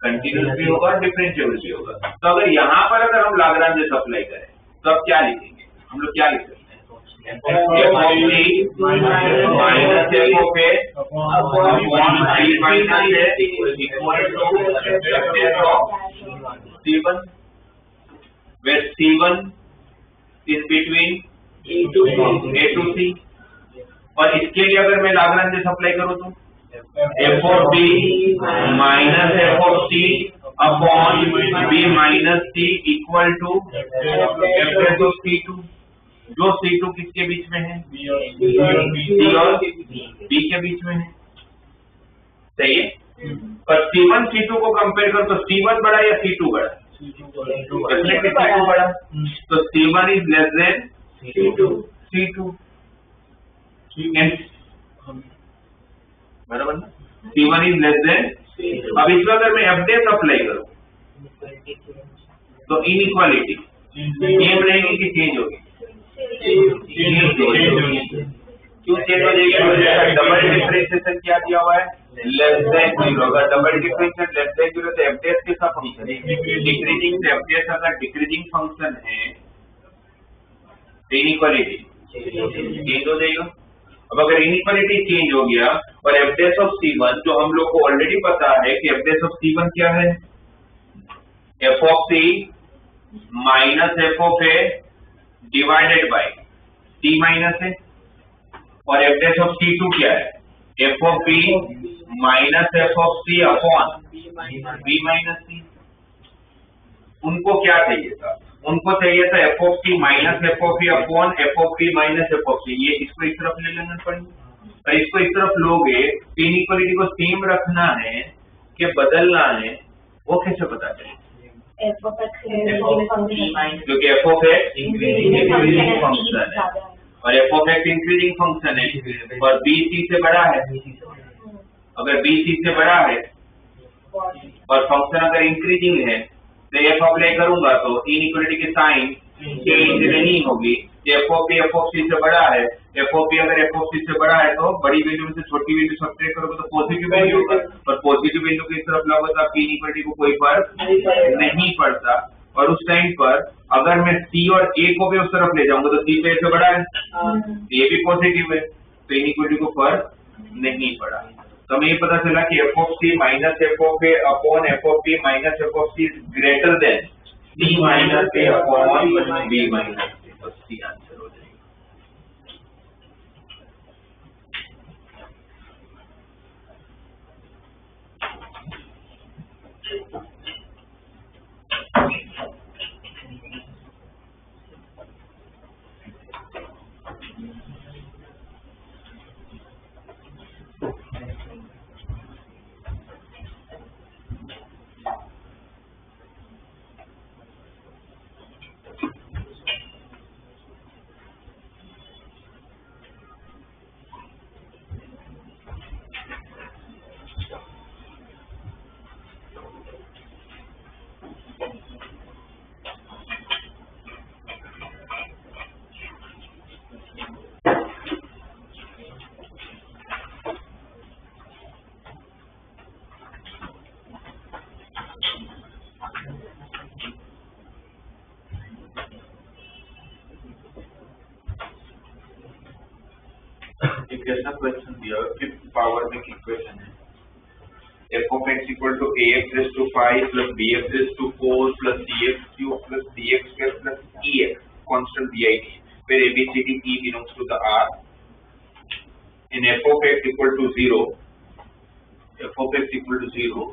कंटिन्यूस भी होगा और डिफरेंशिएबल भी होगा। तो अगर यहाँ पर अगर हम लाग्रांज अप्लाई करें तो अब क्या लिखेंगे? हम लोग क्या लिख सकते हैं? f of c minus f of a upon c minus a equal to f of c1, where c1 is between a to c, और इसके लिए अगर मैं लाग्रांज अप्लाई करूं तो f of b minus f of c upon b minus c equal to f dash of c2, जो c2 किसके बीच में है? c और b के बीच में है। सही है। पर c1 c2 को कंपेयर करो तो c1 बड़ा या c2 बड़ा? डेफिनेटली c2 बड़ा। तो c1 is less than c2 बराबर ना? c1 is less than. अब इसमें अगर मैं अपडेट अप्लाई करूं तो इनइक्वालिटी सेम रहेगी कि चेंज होगी? क्यों चेंज हो जाएगी? डबल डिफरेंशिएशन क्या दिया हुआ है? Less than 0। अगर डबल डिफरेंशिएशन लेस देन 0 तो एफडेस कैसा फंक्शन है? डिक्रीजिंग। तो एफडेस अगर डिक्रीजिंग फंक्शन है तो इनइक्वालिटी चेंज हो जाएगा। अब अगर इनइक्वालिटी चेंज हो गया और एफडेस ऑफ c1 जो हम लोग को ऑलरेडी पता है कि एफडेस ऑफ c1 क्या है? f of c minus f of a divided bye c minus a, और एफडेस ऑफ c2 क्या है? f of b minus f of c upon b minus c। उनको क्या चाहिए था? उनको चाहिए था f of c minus f of a upon f of b minus f of c। ये इसको इस तरफ ले लेना पड़ेगा। और इसको इस तरफ लोगे तो इनइक्वालिटी को सेम रखना है कि बदलना है, वो कैसे पता चलेगा? f of x क्योंकि f of x increasing function है और f of x increasing function है और b c से बड़ा है। अगर b c से बड़ा है और फंक्शन अगर इंक्रीजिंग है तो f अप्लाई करूंगा तो इनइक्वालिटी की साइन चेंज नहीं होगी। f of b f of c से बड़ा है, f ऑफ b अगर f ऑफ c से बड़ा है तो बड़ी वैल्यू से छोटी वैल्यू सब्ट्रैक्ट करोगे तो पॉजिटिव वैल्यू होगा, और पॉजिटिव वैल्यू की तरफ लगो तो आपकी इनइक्वालिटी को कोई फर्क नहीं पड़ता। और उस टाइम पर अगर मैं c और a को भी उस तरफ ले जाऊंगा तो c पे a से बड़ा है, a भी पॉजिटिव है, तो इनइक्वालिटी को फर्क नहीं पड़ा। तो हमें ये पता चला कि f of c minus f of a upon f of b minus f of c greater than c minus a upon b minus c। तो c आंसर हो जाएगा। एक ऐसा क्वेश्चन दिया है, फिफ्थ पावर में इक्वेशन है f of x equal to ax raised to 5 plus bx raised to 4 plus cx cube plus dx square plus ex constant bit where a b c d e belongs to the R in f of x equal to 0 f of x equal to 0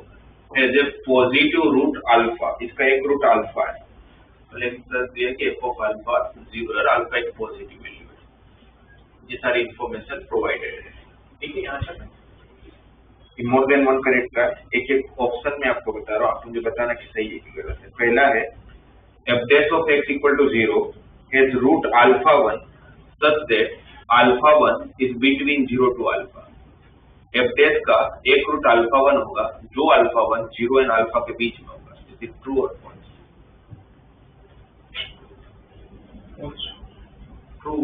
has a positive root alpha। इसका एक root alpha है, मतलब दिया कि f of alpha 0 और alpha एक positive value है। ये सारी इंफॉर्मेशन प्रोवाइडेड है। ठीक है, यहाँ तक मोर देन वन करेक्ट का एक एक ऑप्शन में आपको बता रहा हूँ, आप मुझे बताना कि सही है कि गलत है। पहला है f dash of x equal to 0 has root alpha 1 such that alpha 1 is between 0 to alpha। f dash का एक रूट अल्फा 1 होगा जो अल्फा 1 0 एंड अल्फा के बीच में होगा। इट इज ट्रू और फॉल्स? ट्रू।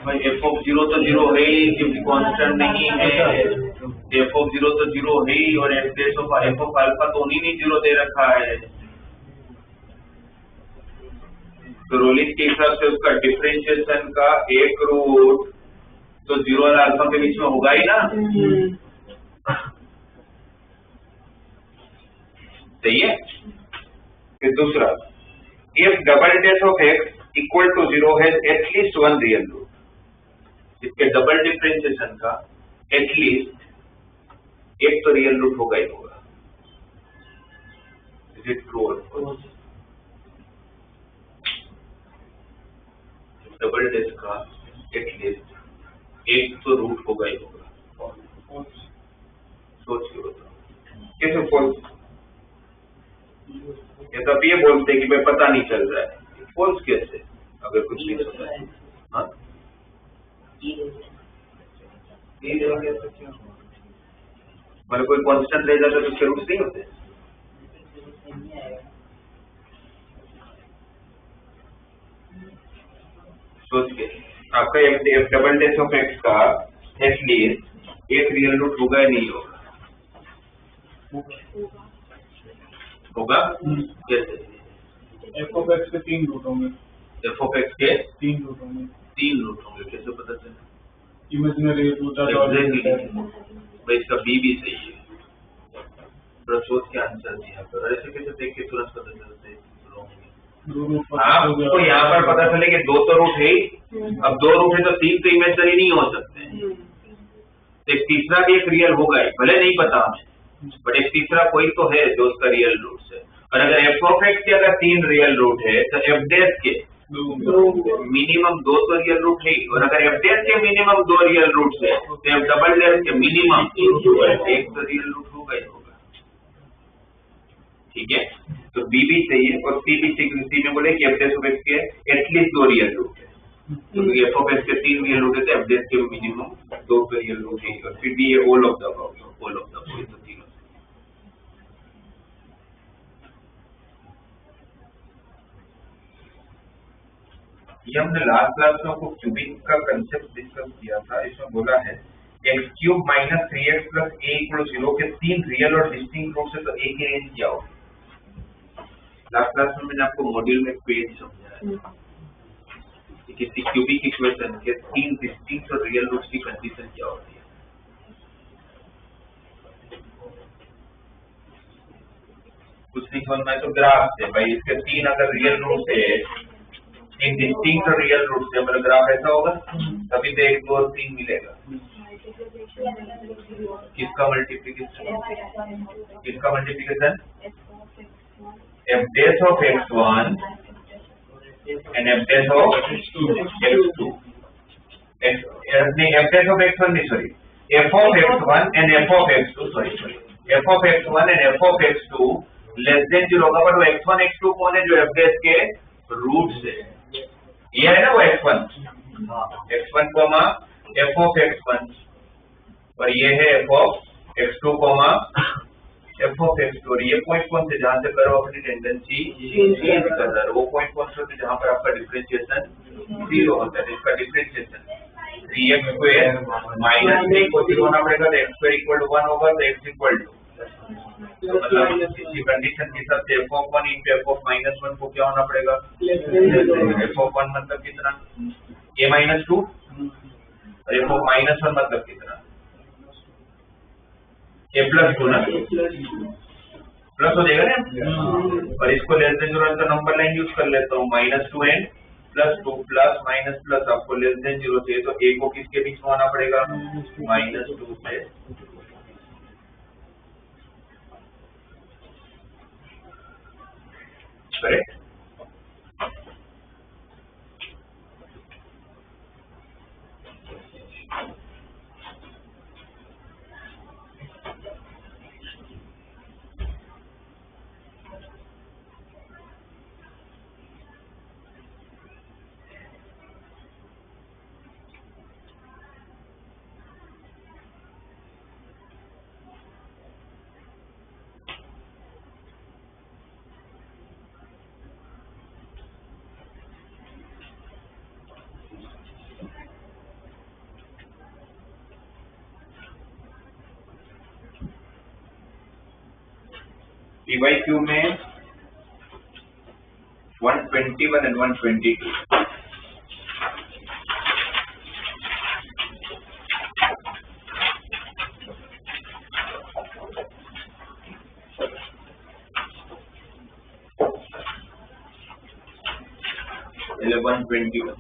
भाई f of 0 तो 0 है ही, क्योंकि कांस्टेंट नहीं है। f of 0 तो 0 है ही, और f dash of alpha तो उन्हीं ने 0 दे रखा है। तो रोलिंस के हिसाब से उसका डिफरेंशिएशन का एक रूट तो 0 और अल्फा के बीच में होगा ही ना। सही है। फिर दूसरा, if double dash of x equal to 0 has at least one real root। इसके डबल डिफरेंशिएशन का एटलीस्ट एक तो रियल रूट होगा ही होगा। Is it true? Double dash का एटलीस्ट एक तो रूट होगा ही होगा। सोच के बताओ कैसे फॉल्स? ये तब ये बोलते कि भाई पता नहीं चल रहा है, फॉल्स कैसे अगर कुछ नहीं होता है? हाँ मतलब कोई कांस्टेंट रह जाता तो उसके रूट्स नहीं होते। सोच के आपका F double dash of X का एटलीस्ट एक रियल रूट होगा या नहीं होगा? होगा कैसे? एफ ऑफ एक्स के 3 रूट होंगे। एफ ऑफ एक्स के 3 रूट होंगे। 3 रूट होंगे, कैसे पता चला? इमेजिनरी रूट भाई इसका बी भी सही है, थोड़ा सोच के आंसर दिया करो। ऐसे कैसे देख के तुरंत पता चलता है? आपको यहाँ पर पता चले कि 2 तो रूट है ही, अब 2 रूट है तो 3 तो इमेजिनरी नहीं हो सकते। एक तीसरा भी एक रियल होगा ही, भले नहीं पता हमें, बट एक तीसरा कोई तो है जो उसका रियल रूट है। और अगर एफ ऑफ एक्स के अगर 3 रियल रूट है तो एफ डैश के मिनिमम 2 तो रियल रूट है, और अगर एफ डैश के मिनिमम 2 रियल रूट है तो एफ डबल डैश के मिनिमम 1 तो रियल रूट होगा ही होगा। ठीक है, तो बी भी चाहिए और सी भी चाहिए। सी में बोले कि एफ डैश ऑफ एक्स के एटलीस्ट 2 रियल रूट है, तो एफ ऑफ एक्स के 3 रियल रूट है तो एफ डैश के मिनिमम 2 रियल रूट है, और फिर भी ये all of the above, all of the above तो तीनों। ये हमने लास्ट क्लास में आपको क्यूबिक का कंसेप्ट डिस्कस किया था। इसमें बोला है X cube minus 3x plus A equal 0 के 3 रियल और डिस्टिंक्ट रूट है तो ए की रेंज क्या होगी? लास्ट क्लास में मैंने आपको मॉड्यूल में पेज समझाया कि किसी क्यूबिक इक्वेशन के 3 डिस्टिंक्ट और रियल रूट्स की कंडीशन क्या होती है। कुछ नहीं समझ में तो ग्राफ से भाई इसके 3 अगर रियल रूट है, 3 डिस्टिंक्ट और रियल रूट से, मतलब ग्राफ ऐसा होगा, तभी तो 1 2 और 3 मिलेगा। किसका मल्टीप्लिकेशन? किसका multiplication? F dash of x1 and f dash of x2. F dash of x1 नहीं, sorry, f of x1 and f of x2, sorry f of x1 and f of x2 less than 0 होगा, पर वो x1 x2 कौन है? जो f dash के roots है, ये है ना वो x1 f of x1, और ये है f of x2 f of x2। और ये पॉइंट कौन से जहां से करो अपनी टेंडेंसी चेंज कर रहा है, वो पॉइंट कौन से होते हैं जहां पर आपका डिफरेंशिएशन 0 होता है। इसका डिफरेंशिएशन 3x स्क्वायर माइनस 3 को 0 होना पड़ेगा, तो x स्क्वायर इक्वल टू 1 होगा, तो x इक्वल टू, मतलब इसी कंडीशन के हिसाब से f of 1 into f of minus 1 को क्या होना पड़ेगा? f of 1 मतलब कितना? a माइनस 2, और f of माइनस 1 मतलब कितना? a प्लस 2 ना, प्लस हो जाएगा ना। और इसको लेस देन 0 का नंबर लाइन यूज कर लेता हूँ, -2 एंड +2 प्लस माइनस प्लस, आपको लेस देन 0 चाहिए तो a को किसके बीच में होना पड़ेगा? -2 से। करेक्ट? PYQ में 121 and 122 121 122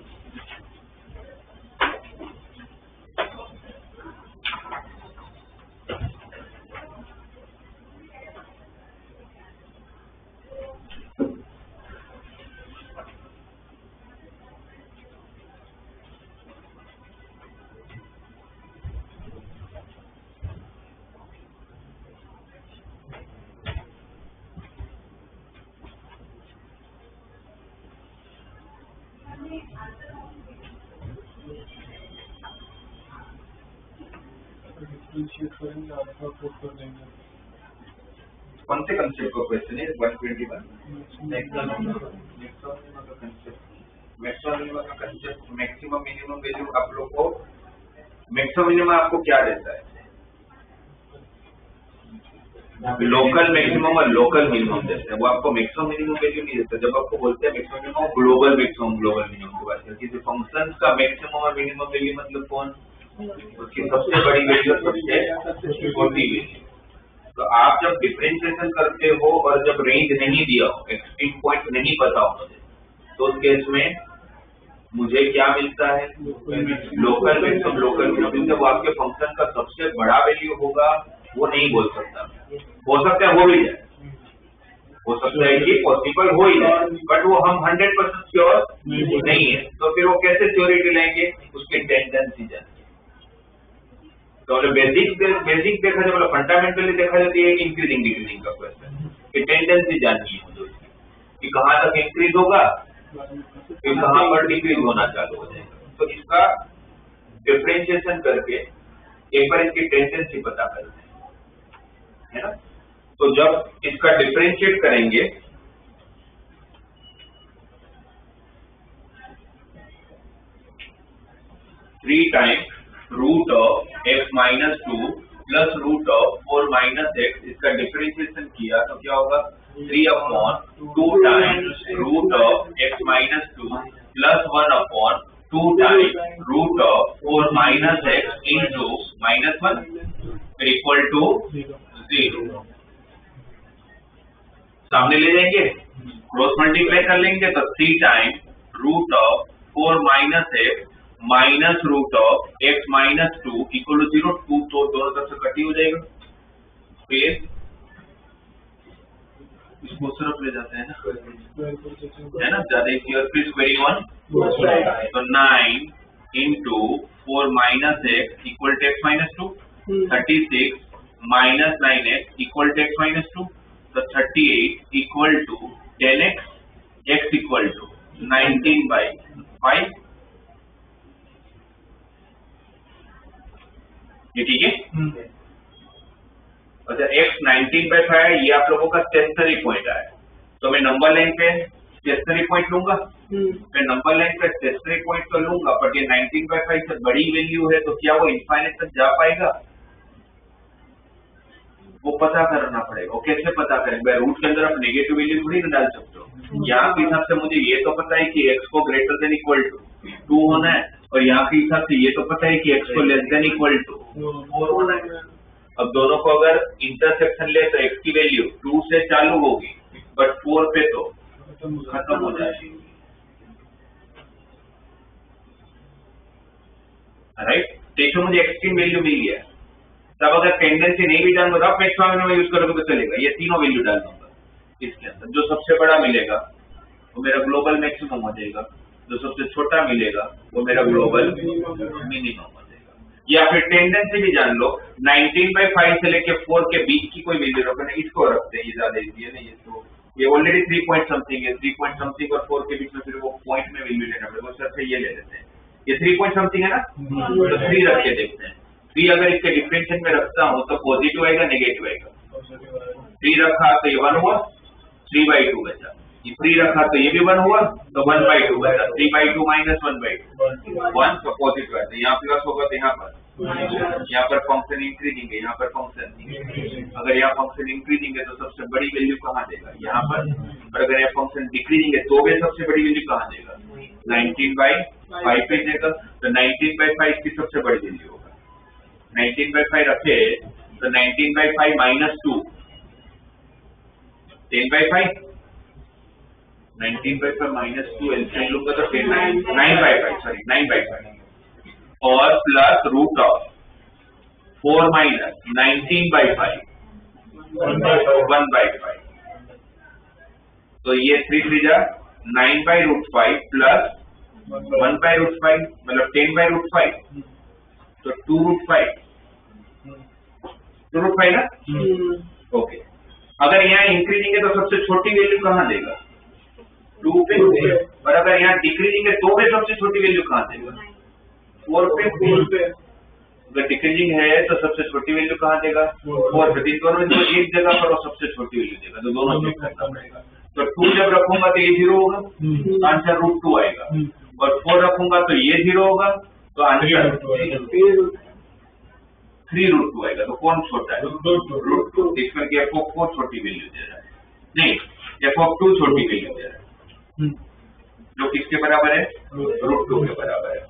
डिफरेंशिएट करेंगे अल्फा पुट कर देंगे। कौन से कंसेप्ट का क्वेश्चन है? 121 मैक्सिमम मिनिमम वैल्यू आप लोग को मैक्सिमम मिनिमम आपको क्या देता है? लोकल मैक्सिमम और लोकल मिनिमम देते हैं, वो आपको मैक्सिमम मिनिमम वैल्यू नहीं देता। जब आपको बोलते हैं मैक्सिमम मिनिमम, ग्लोबल मिनिमम की बात है। किसी फंक्शन का मैक्सिमम और मिनिमम वैल्यू मतलब कौन? उसकी सबसे बड़ी वैल्यू, सबसे छोटी वैल्यू। तो आप जब डिफरेंशिएशन करते हो और जब रेंज नहीं दिया हो, एक्सट्रीम पॉइंट नहीं पता हो मुझे, तो उस केस में मुझे क्या मिलता है? Local maximum local minimum. जब आपके फंक्शन का सबसे बड़ा वैल्यू होगा वो नहीं बोल सकता, हो सकता है हो भी जाए, हो सकता है कि पॉसिबल हो ही जाए, बट वो हम 100% श्योर नहीं है। तो फिर वो कैसे श्योरिटी लेंगे? उसकी टेंडेंसी जानिए। तो बेसिक देखा जाए, मतलब फंडामेंटली देखा जाए, ये इंक्रीजिंग डिक्रीजिंग का क्वेश्चन कि टेंडेंसी जाननी है मुझे कि कहाँ तक इंक्रीज होगा, फिर कहाँ पर डिक्रीज होना चालू हो जाएगा। तो इसका डिफरेंशिएशन करके एक बार इसकी टेंडेंसी पता करते हैं, है ना। तो जब इसका डिफरेंशिएट करेंगे three times root of x minus 2 plus root of 4 minus x, इसका डिफरेंशिएशन किया तो क्या होगा? 3/2 times root of x minus 2 plus 1/2 times root of 4 minus x into -1 equal to 0। सामने ले जाएंगे, क्रॉस मल्टीप्लाई कर लेंगे तो 3 times root of 4 minus x minus root of x minus 2 equal to 0। 2 तो दोनों तरफ से कटी हो जाएगा, फिर इसको सिर्फ ले जाते हैं ना, है ना, ज्यादा इसी। और फिर स्क्वायरिंग 1 तो 9 into 4 minus x equal to x minus 2, 36 minus 9x equal to x minus 2, तो 38 equal to 10x, x equal to 19/5। ये ठीक है। अच्छा, x 19/5 है, ये आप लोगों का स्टेशनरी पॉइंट है। तो मैं नंबर लाइन पे स्टेशनरी पॉइंट लूंगा, मैं नंबर लाइन पे स्टेशनरी पॉइंट तो लूंगा, पर ये 19/5 से बड़ी वैल्यू है तो क्या वो इनफाइनाइट तक जा पाएगा? वो पता करना पड़ेगा। वो कैसे पता करेंगे? रूट के अंदर आप नेगेटिव वैल्यू थोड़ी ना डाल सकते हो। यहाँ के हिसाब से मुझे ये तो पता है कि x को ग्रेटर देन इक्वल टू 2 होना है, और यहाँ के हिसाब से ये तो पता है कि x को लेस देन इक्वल टू 4 होना है। अब दोनों को अगर इंटरसेक्शन ले तो x की वैल्यू 2 से चालू होगी, बट 4 पे तो खत्म हो जाएगी, राइट। देखो मुझे एक्सट्रीम वैल्यू मिल गया, तब अगर टेंडेंसी नहीं भी जानूंगा तो आप मैक्सिमम यूज करोगे तो चलेगा। ये तीनों वैल्यू डाल दूंगा इसके अंदर, जो सबसे बड़ा मिलेगा वो मेरा ग्लोबल मैक्सिमम हो जाएगा, जो सबसे छोटा मिलेगा वो मेरा ग्लोबल मिनिमम हो जाएगा। या फिर टेंडेंसी भी जान लो, 19/5 से लेके 4 के बीच की कोई वैल्यू रखो ना, इसको रखते हैं, ये ज्यादा इजी है ना। ये तो ये ऑलरेडी 3 पॉइंट समथिंग है, 3 पॉइंट समथिंग और 4 के बीच में फिर वो पॉइंट में वैल्यू लेना पड़ेगा, उससे अच्छा ये ले लेते हैं। ये 3 पॉइंट समथिंग है ना, तो 3 रख के देखते हैं। 3 अगर इसके डिफरेंशिएशन में रखता हूँ तो पॉजिटिव आएगा नेगेटिव आएगा। 3 रखा तो ये 1 हुआ, 3/2 बचा। ये 3 रखा तो ये भी 1 हुआ, तो 1/2 बचा। 3/2 माइनस 1/2 1, तो पॉजिटिव है, तो यहाँ प्लस होगा, तो यहाँ पर फंक्शन इंक्रीजिंग है, यहाँ पर फंक्शन अगर यहाँ फंक्शन इंक्रीजिंग है तो सबसे बड़ी वैल्यू कहाँ देगा? यहाँ पर। और अगर यहाँ फंक्शन डिक्रीजिंग है तो भी सबसे बड़ी वैल्यू कहाँ देगा? 19/5 पे देगा। तो 19/5 की सबसे बड़ी वैल्यू होगा 19/5 रखे तो 19/5 माइनस 2 10/5, 19/5 माइनस 2 एलसीएम लूंगा तो 9/5 और प्लस रूट ऑफ 4 माइनस 19/5 1/5। तो ये 3 9/√5 प्लस 1/√5 मतलब 10/√5, तो 2√5 ना। ओके, अगर यहाँ इंक्रीजिंग है तो सबसे छोटी वैल्यू कहाँ देगा? 2 पे। और अगर यहाँ डिक्रीजिंग है तो भी सबसे छोटी वैल्यू कहाँ देगा? 4 पे। अगर डिक्रीजिंग है तो सबसे छोटी वैल्यू कहाँ देगा? 4 पे। दोनों जो एक जगह पर वो सबसे छोटी वैल्यू देगा, तो दोनों चेक करना पड़ेगा। तो 2 जब रखूंगा तो ये 0 होगा, तो आंसर √2 आएगा, और 4 रखूंगा तो ये 0 होगा, तो आंसर 3√2 आएगा। तो कौन छोटा है? √2। इसमें f छोटी वैल्यू दे रहा है, नहीं f छोटी वैल्यू दे रहा है, जो किसके बराबर है? √2 के बराबर है।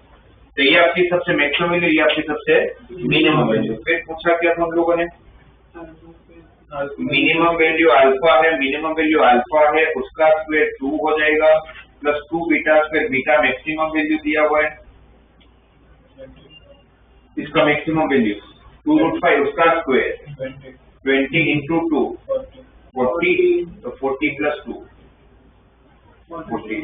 तो ये आपकी सबसे मैक्सिमम वैल्यू, ये आपकी सबसे मिनिमम वैल्यू। फिर पूछा क्या था हम लोगों ने? मिनिमम वैल्यू अल्फा है, मिनिमम वैल्यू अल्फा है, उसका स्क्वायर 2 हो जाएगा, plus 2 beta square, beta maximum value दिया हुआ है, इसका मैक्सिमम वैल्यू 2√5, उसका स्क्वायर 20 इंटू 2 40, तो 40 प्लस 2 40।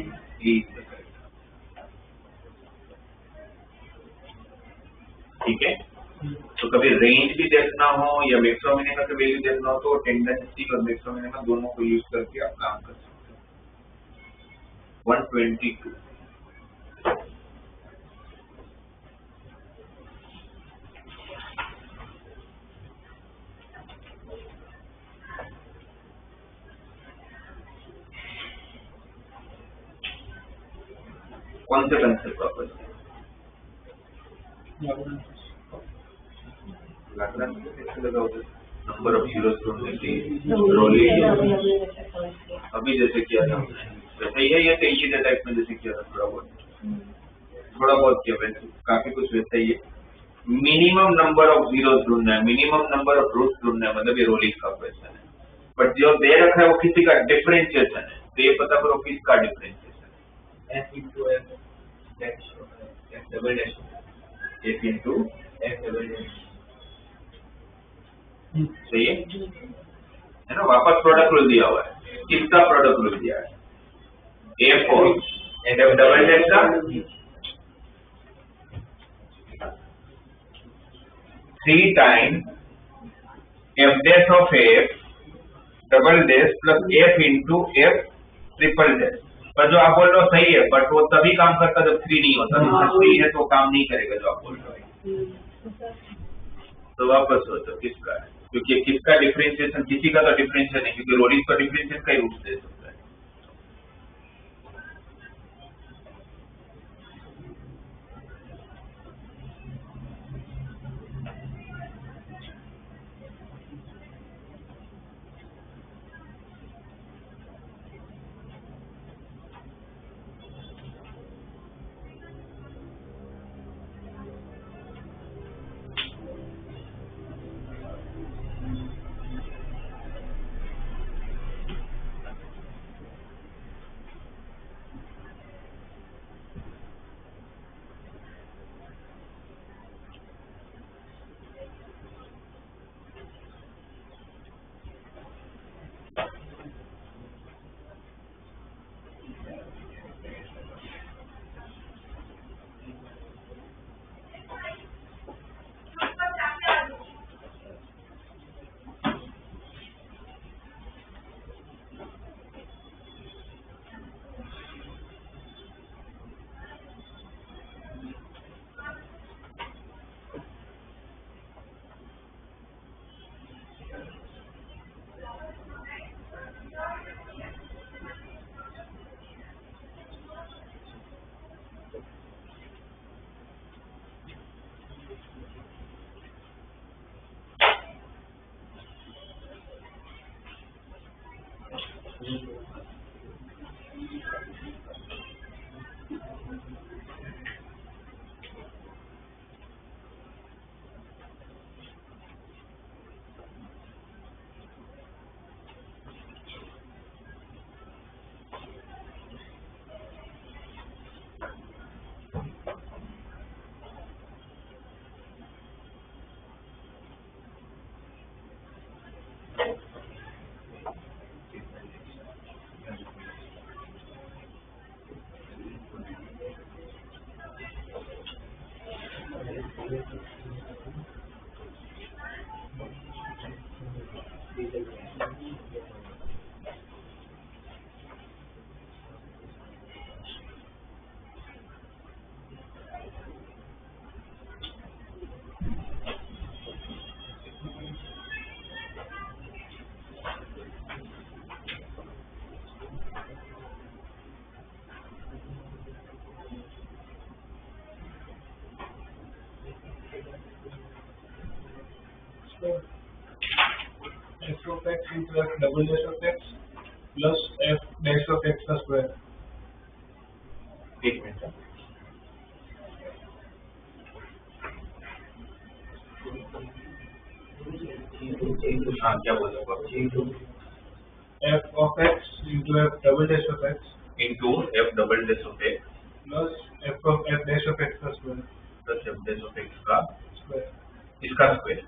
ठीक है। तो कभी रेंज भी देखना हो या मैक्सिमम मिनिमम का वैल्यू देखना हो तो टेंडेंसी और मैक्सिमम मिनिमम दोनों को यूज करके आप काम कर सकते हो। 122 कौन से कंसेप्ट वापस? नंबर ऑफ जीरोस ढूंढने की रोली, अभी जैसे किया था वैसे ही है, ये डेटा टाइप में जैसे किया था, थोड़ा बहुत किया, वैसे काफी कुछ वैसा ही है। मिनिमम नंबर ऑफ जीरोस ढूंढना है, मिनिमम नंबर ऑफ रूट्स ढूंढना है, मतलब ये रोलिंग का क्वेश्चन है। बट जो दे रखा है वो किसी का डिफरेंशिएशन है, तो ये पता करो किसका डिफरेंशिएशन है। f into f double dash, f into f double dash, सही है ना? वापस प्रोडक्ट रूल दिया हुआ है, किसका प्रोडक्ट रूल दिया है? f और f डबल डैश का 3 time f dash of f double dash plus f into f triple dash. पर जो आप बोल रहे हो सही है, बट वो तभी काम करता जब 3 नहीं होता, 3 है तो काम नहीं करेगा जो आप बोल रहे हो। तो वापस सोचो किसका है, क्योंकि किसका डिफरेंशिएशन, किसी का तो डिफरेंशिएशन है, क्योंकि रोलिंग का डिफरेंशिएशन कई रूप से सकता है। x into f double dash of x plus f dash of x का स्क्वायर। एक मिनट, हाँ क्या बोल रहे हो? f of x into f double dash of x into F double dash of x plus f dash of x का square plus F dash of X का square. इसका square,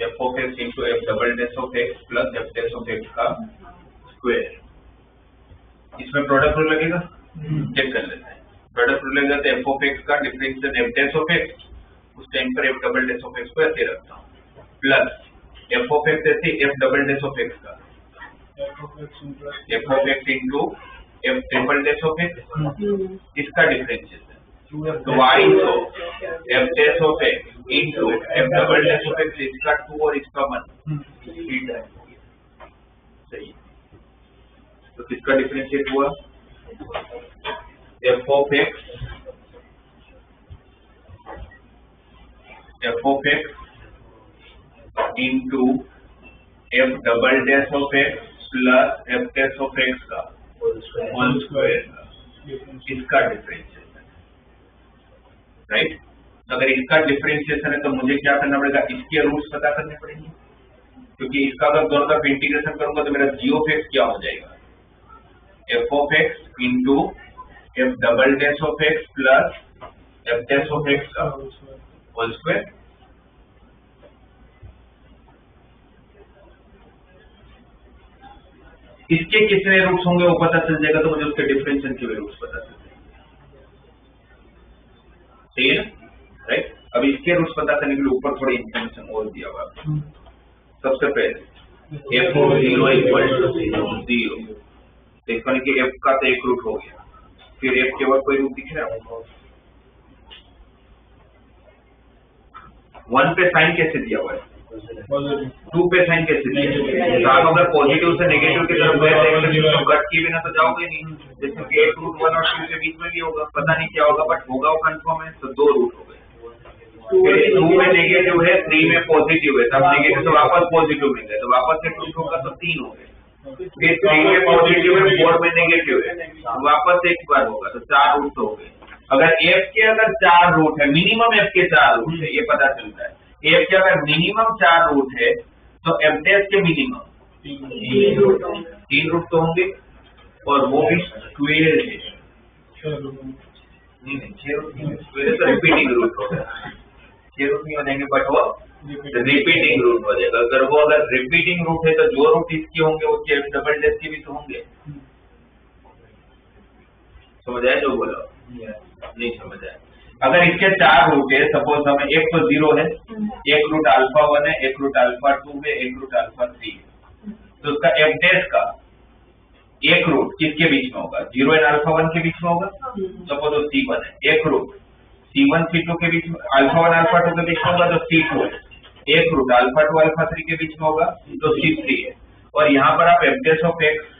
F of x into F double dash of x plus F dash of X का square. इसमें product rule लगेगा, check कर लेते हैं। Product rule लगेगा तो एफ ऑफ एक्स का differential F dash of x, उस टाइम पर F double dash of X को ऐसे रखता हूँ, प्लस एफ ऑफ एक्स ऐसे F double dash of X का F of x into F triple dash of X, इसका डिफरेंशिएशन तो Y F dash of x into F double dash of X, इसका 2 और इसका 1 सही। तो किसका डिफरेंशिएट हुआ? F of x into F double dash of x plus F dash of X का होल स्क्वायर, इसका डिफरेंशिएशन, राइट। अगर इसका डिफरेंशिएशन है तो मुझे क्या करना पड़ेगा? इसके रूट्स पता करने पड़ेंगे, क्योंकि इसका अगर दोनों का इंटीग्रेशन करूंगा तो मेरा जी ऑफ एक्स क्या हो जाएगा? F of x into F double dash of x plus F dash of X का होल स्क्वायर। इसके कितने रूट्स होंगे वो पता चल जाएगा, तो मुझे उसके डिफरेंशियल के रूट्स पता चल जाएंगे, सही है ना, राइट। अब इसके रूट्स पता करने के लिए ऊपर थोड़ी इंफॉर्मेशन और दिया हुआ है। सबसे पहले एफ ऑफ 0 इक्वल टू 0, देखो कि एफ का तो एक रूट हो गया, फिर एफ के बाद कोई रूट दिख रहा है? 1 पे साइन कैसे दिया हुआ है? 2 पे साइन कैसे दिया? तो आप अगर पॉजिटिव से नेगेटिव की तरफ गए तो कट किए बिना तो जाओगे नहीं, जैसे कि एक रूट 1 और 2 के बीच में भी होगा, पता नहीं क्या होगा बट होगा वो कंफर्म है, तो 2 रूट हो गए। फिर 2 में नेगेटिव है, 3 में पॉजिटिव है, तब नेगेटिव तो वापस पॉजिटिव में गए, तो वापस से 2 होगा तो 3 हो गए। फिर 3 में पॉजिटिव है, 4 में नेगेटिव है, वापस एक बार होगा तो 4 रूट हो गए। अगर एफ के अगर 4 रूट है, मिनिमम एफ के 4 रूट है, ये पता चलता है। एफ के अगर मिनिमम 4 रूट है तो एफ डैश के मिनिमम 3 रूट तो होंगे, और वो भी स्क्वायर है। नहीं 6 रूट नहीं, स्क्वायर तो रिपीटिंग रूट होगा, 6 रूट नहीं हो जाएंगे बट वो रिपीटिंग रूट हो जाएगा। अगर रिपीटिंग रूट है तो जो रूट इसके होंगे उसके एफ डबल डैश के भी तो होंगे। समझ आया जो बोला? नहीं समझ आया। अगर इसके 4 रूट है, सपोज हमें एक तो 0 है, एक रूट अल्फा 1 है, एक रूट अल्फा 2 है, एक रूट अल्फा 3 है, तो उसका एफ डैश का एक रूट किसके बीच में होगा? 0 एंड अल्फा 1 के बीच में होगा, सपोज वो C1 है। एक रूट C1 C2 के बीच में, अल्फा 1 अल्फा 2 के बीच में होगा तो C2 है। एक रूट अल्फा 2 अल्फा 3 के बीच में होगा तो C3 है। और यहाँ पर आप एफ डैश ऑफ एक्स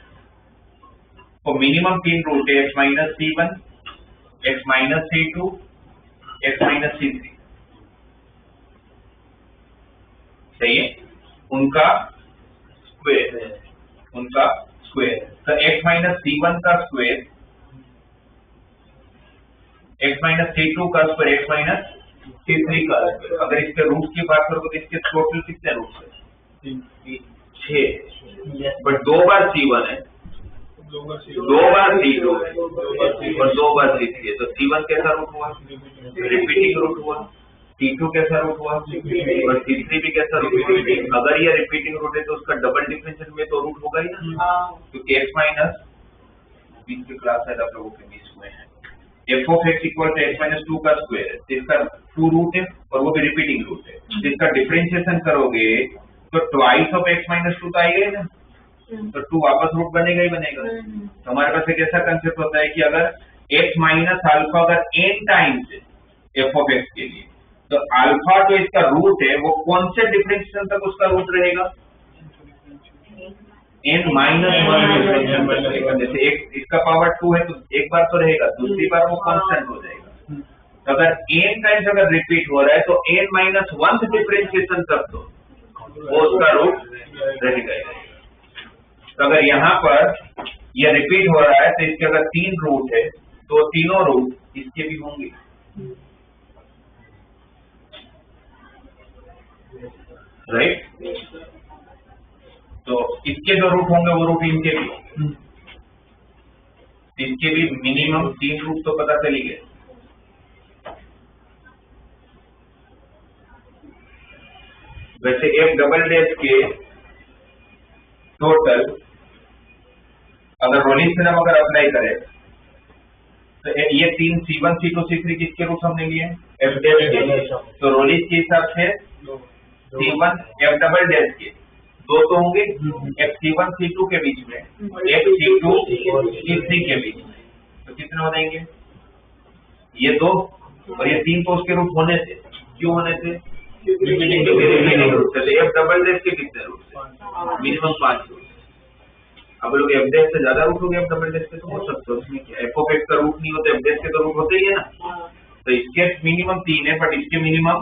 को मिनिमम 3 रूट है, x minus C1, x minus C2, x minus C3, सही है, उनका स्क्वायर, तो x माइनस C1 का स्क्वायर, x माइनस C2 का स्क्वायर, x माइनस C3 का स्क्वायर। अगर इसके रूट की बात करोगे तो इसके टोटल कितने रूट्स है? 6, बट 2 बार C1 है, 2 बार C2 है और 2 बार C3 है, तो C1 कैसा रूट हुआ? रिपीटिंग रूट हुआ। C2 कैसा रूट हुआ? और C3 भी कैसा रिपीटिंग। अगर ये रिपीटिंग रूट है तो उसका डबल डिफरेंशियल में तो रूट होगा ही ना, क्योंकि x माइनस 20 की क्लास है आप लोगों के बीच में है। F of x equal to x minus 2 का स्क्वायर है, जिसका 2 रूट है और वो भी रिपीटिंग रूट है, जिसका डिफरेंशिएशन करोगे तो ट्वाइस ऑफ एक्स माइनस 2 तो आएगा ही ना, तो 2 वापस रूट बनेगा ही बनेगा। तो हमारे पास एक ऐसा कंसेप्ट होता है कि अगर x माइनस अल्फा अगर n टाइम्स है एफ ऑफ एक्स के लिए, तो अल्फा जो इसका रूट है वो कौन से डिफरेंशिएशन तक उसका रूट रहेगा? n minus 1 differentiation. जैसे एक इसका पावर 2 है तो एक बार तो रहेगा, दूसरी बार वो कांस्टेंट हो जाएगा। अगर n टाइम्स अगर रिपीट हो रहा है तो n-1 डिफरेंशिएशन तक तो वो उसका रूट रहेगा ही रहेगा। तो अगर यहाँ पर यह रिपीट हो रहा है तो इसके अगर 3 रूट है तो तीनों रूट इसके भी होंगे, राइट। तो इसके जो रूट होंगे वो रूट इनके भी, इनके भी मिनिमम 3 रूट तो पता चली गए। वैसे f डबल डैश के टोटल अगर रोलिंस थ्योरम अगर अप्लाई करें तो ये 3 C1 C2 C3 किसके रूट हमने लिए f डैश के, तो रोलिंस के हिसाब से C1 f डबल डैश के 2 तो होंगे, f C1 C2 के बीच में, f C2 C3 के बीच में, तो कितने हो जाएंगे ये 2 और ये 3 तो उसके रूट होने थे, क्यों होने थे तो f डबल डैश के कितने रूट थे मिनिमम 5 रूट। अब लोग f डैश से ज्यादा रूट हो गए f डबल डैश के तो हो सकते हो, उसमें क्या f ऑफ x का रूट नहीं होता, f डैश के तो रूट होते ही है ना। तो इसके मिनिमम 3 है बट इसके मिनिमम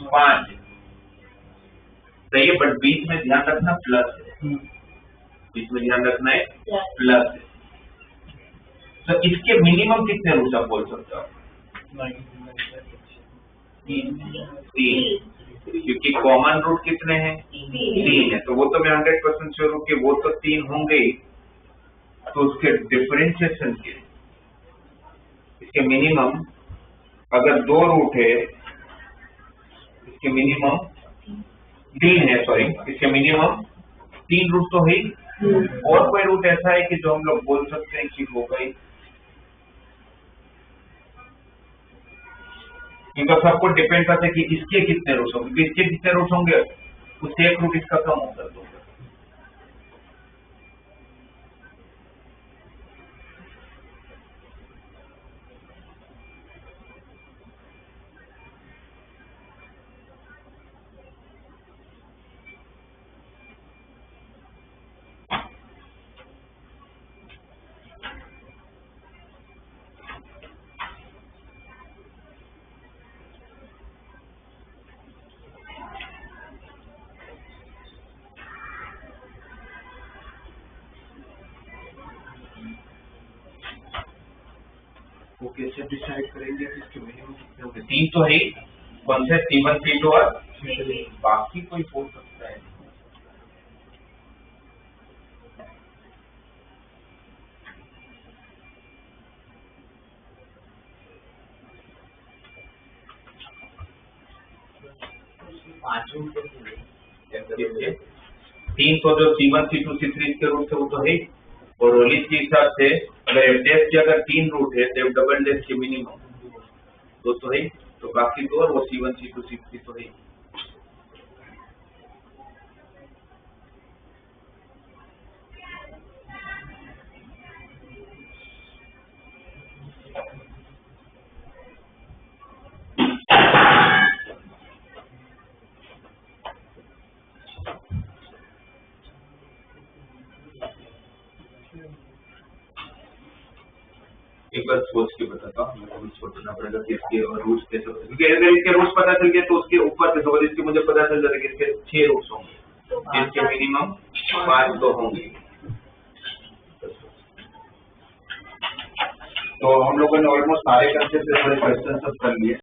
5 है, सही है। बट बीच में ध्यान रखना प्लस है, बीच में ध्यान रखना है प्लस है। तो इसके मिनिमम कितने रूट आप बोल सकते हो? 3, क्योंकि कॉमन रूट कितने हैं 3 है, तो वो तो मैं 100% श्योर हूँ कि वो तो 3 होंगे ही। तो उसके डिफरेंशिएशन के इसके मिनिमम अगर 2 रूट है, इसके मिनिमम 3 है, सॉरी इसके मिनिमम 3 रूट तो है ही। और कोई रूट ऐसा है कि जो हम लोग बोल सकते हैं कि होगा ही, क्योंकि सबको डिपेंड करता है कि इसके कितने रूट होंगे, क्योंकि इसके कितने रूट होंगे उससे एक रूट इसका कम होगा। तो वो कैसे डिसाइड करेंगे कि इसके मिनिमम कितने होंगे? 3 तो है ही, कौन से C1 C2 और बाकी कोई बोल सकता है। तीन तो जो C1 C2 C3 के रूट थे वो तो है, और रोलिंस के हिसाब से अगर f डैश के अगर 3 रूट है तो f डबल डैश के मिनिमम 2 तो है, तो बाकी 2 और वो C1 C2 C3 तो है। एक बार सोच के बताता हूँ, मुझे सोचना पड़ेगा कि इसके रूट्स कैसे होते हैं, क्योंकि अगर इसके रूट्स पता चल गए तो उसके ऊपर से सवाल इसके मुझे पता चल जाता है कि इसके 6 रूट्स होंगे, इसके मिनिमम 5 तो होंगे। तो हम लोगों ने ऑलमोस्ट सारे कंसेप्ट से थोड़े क्वेश्चन सब कर लिए।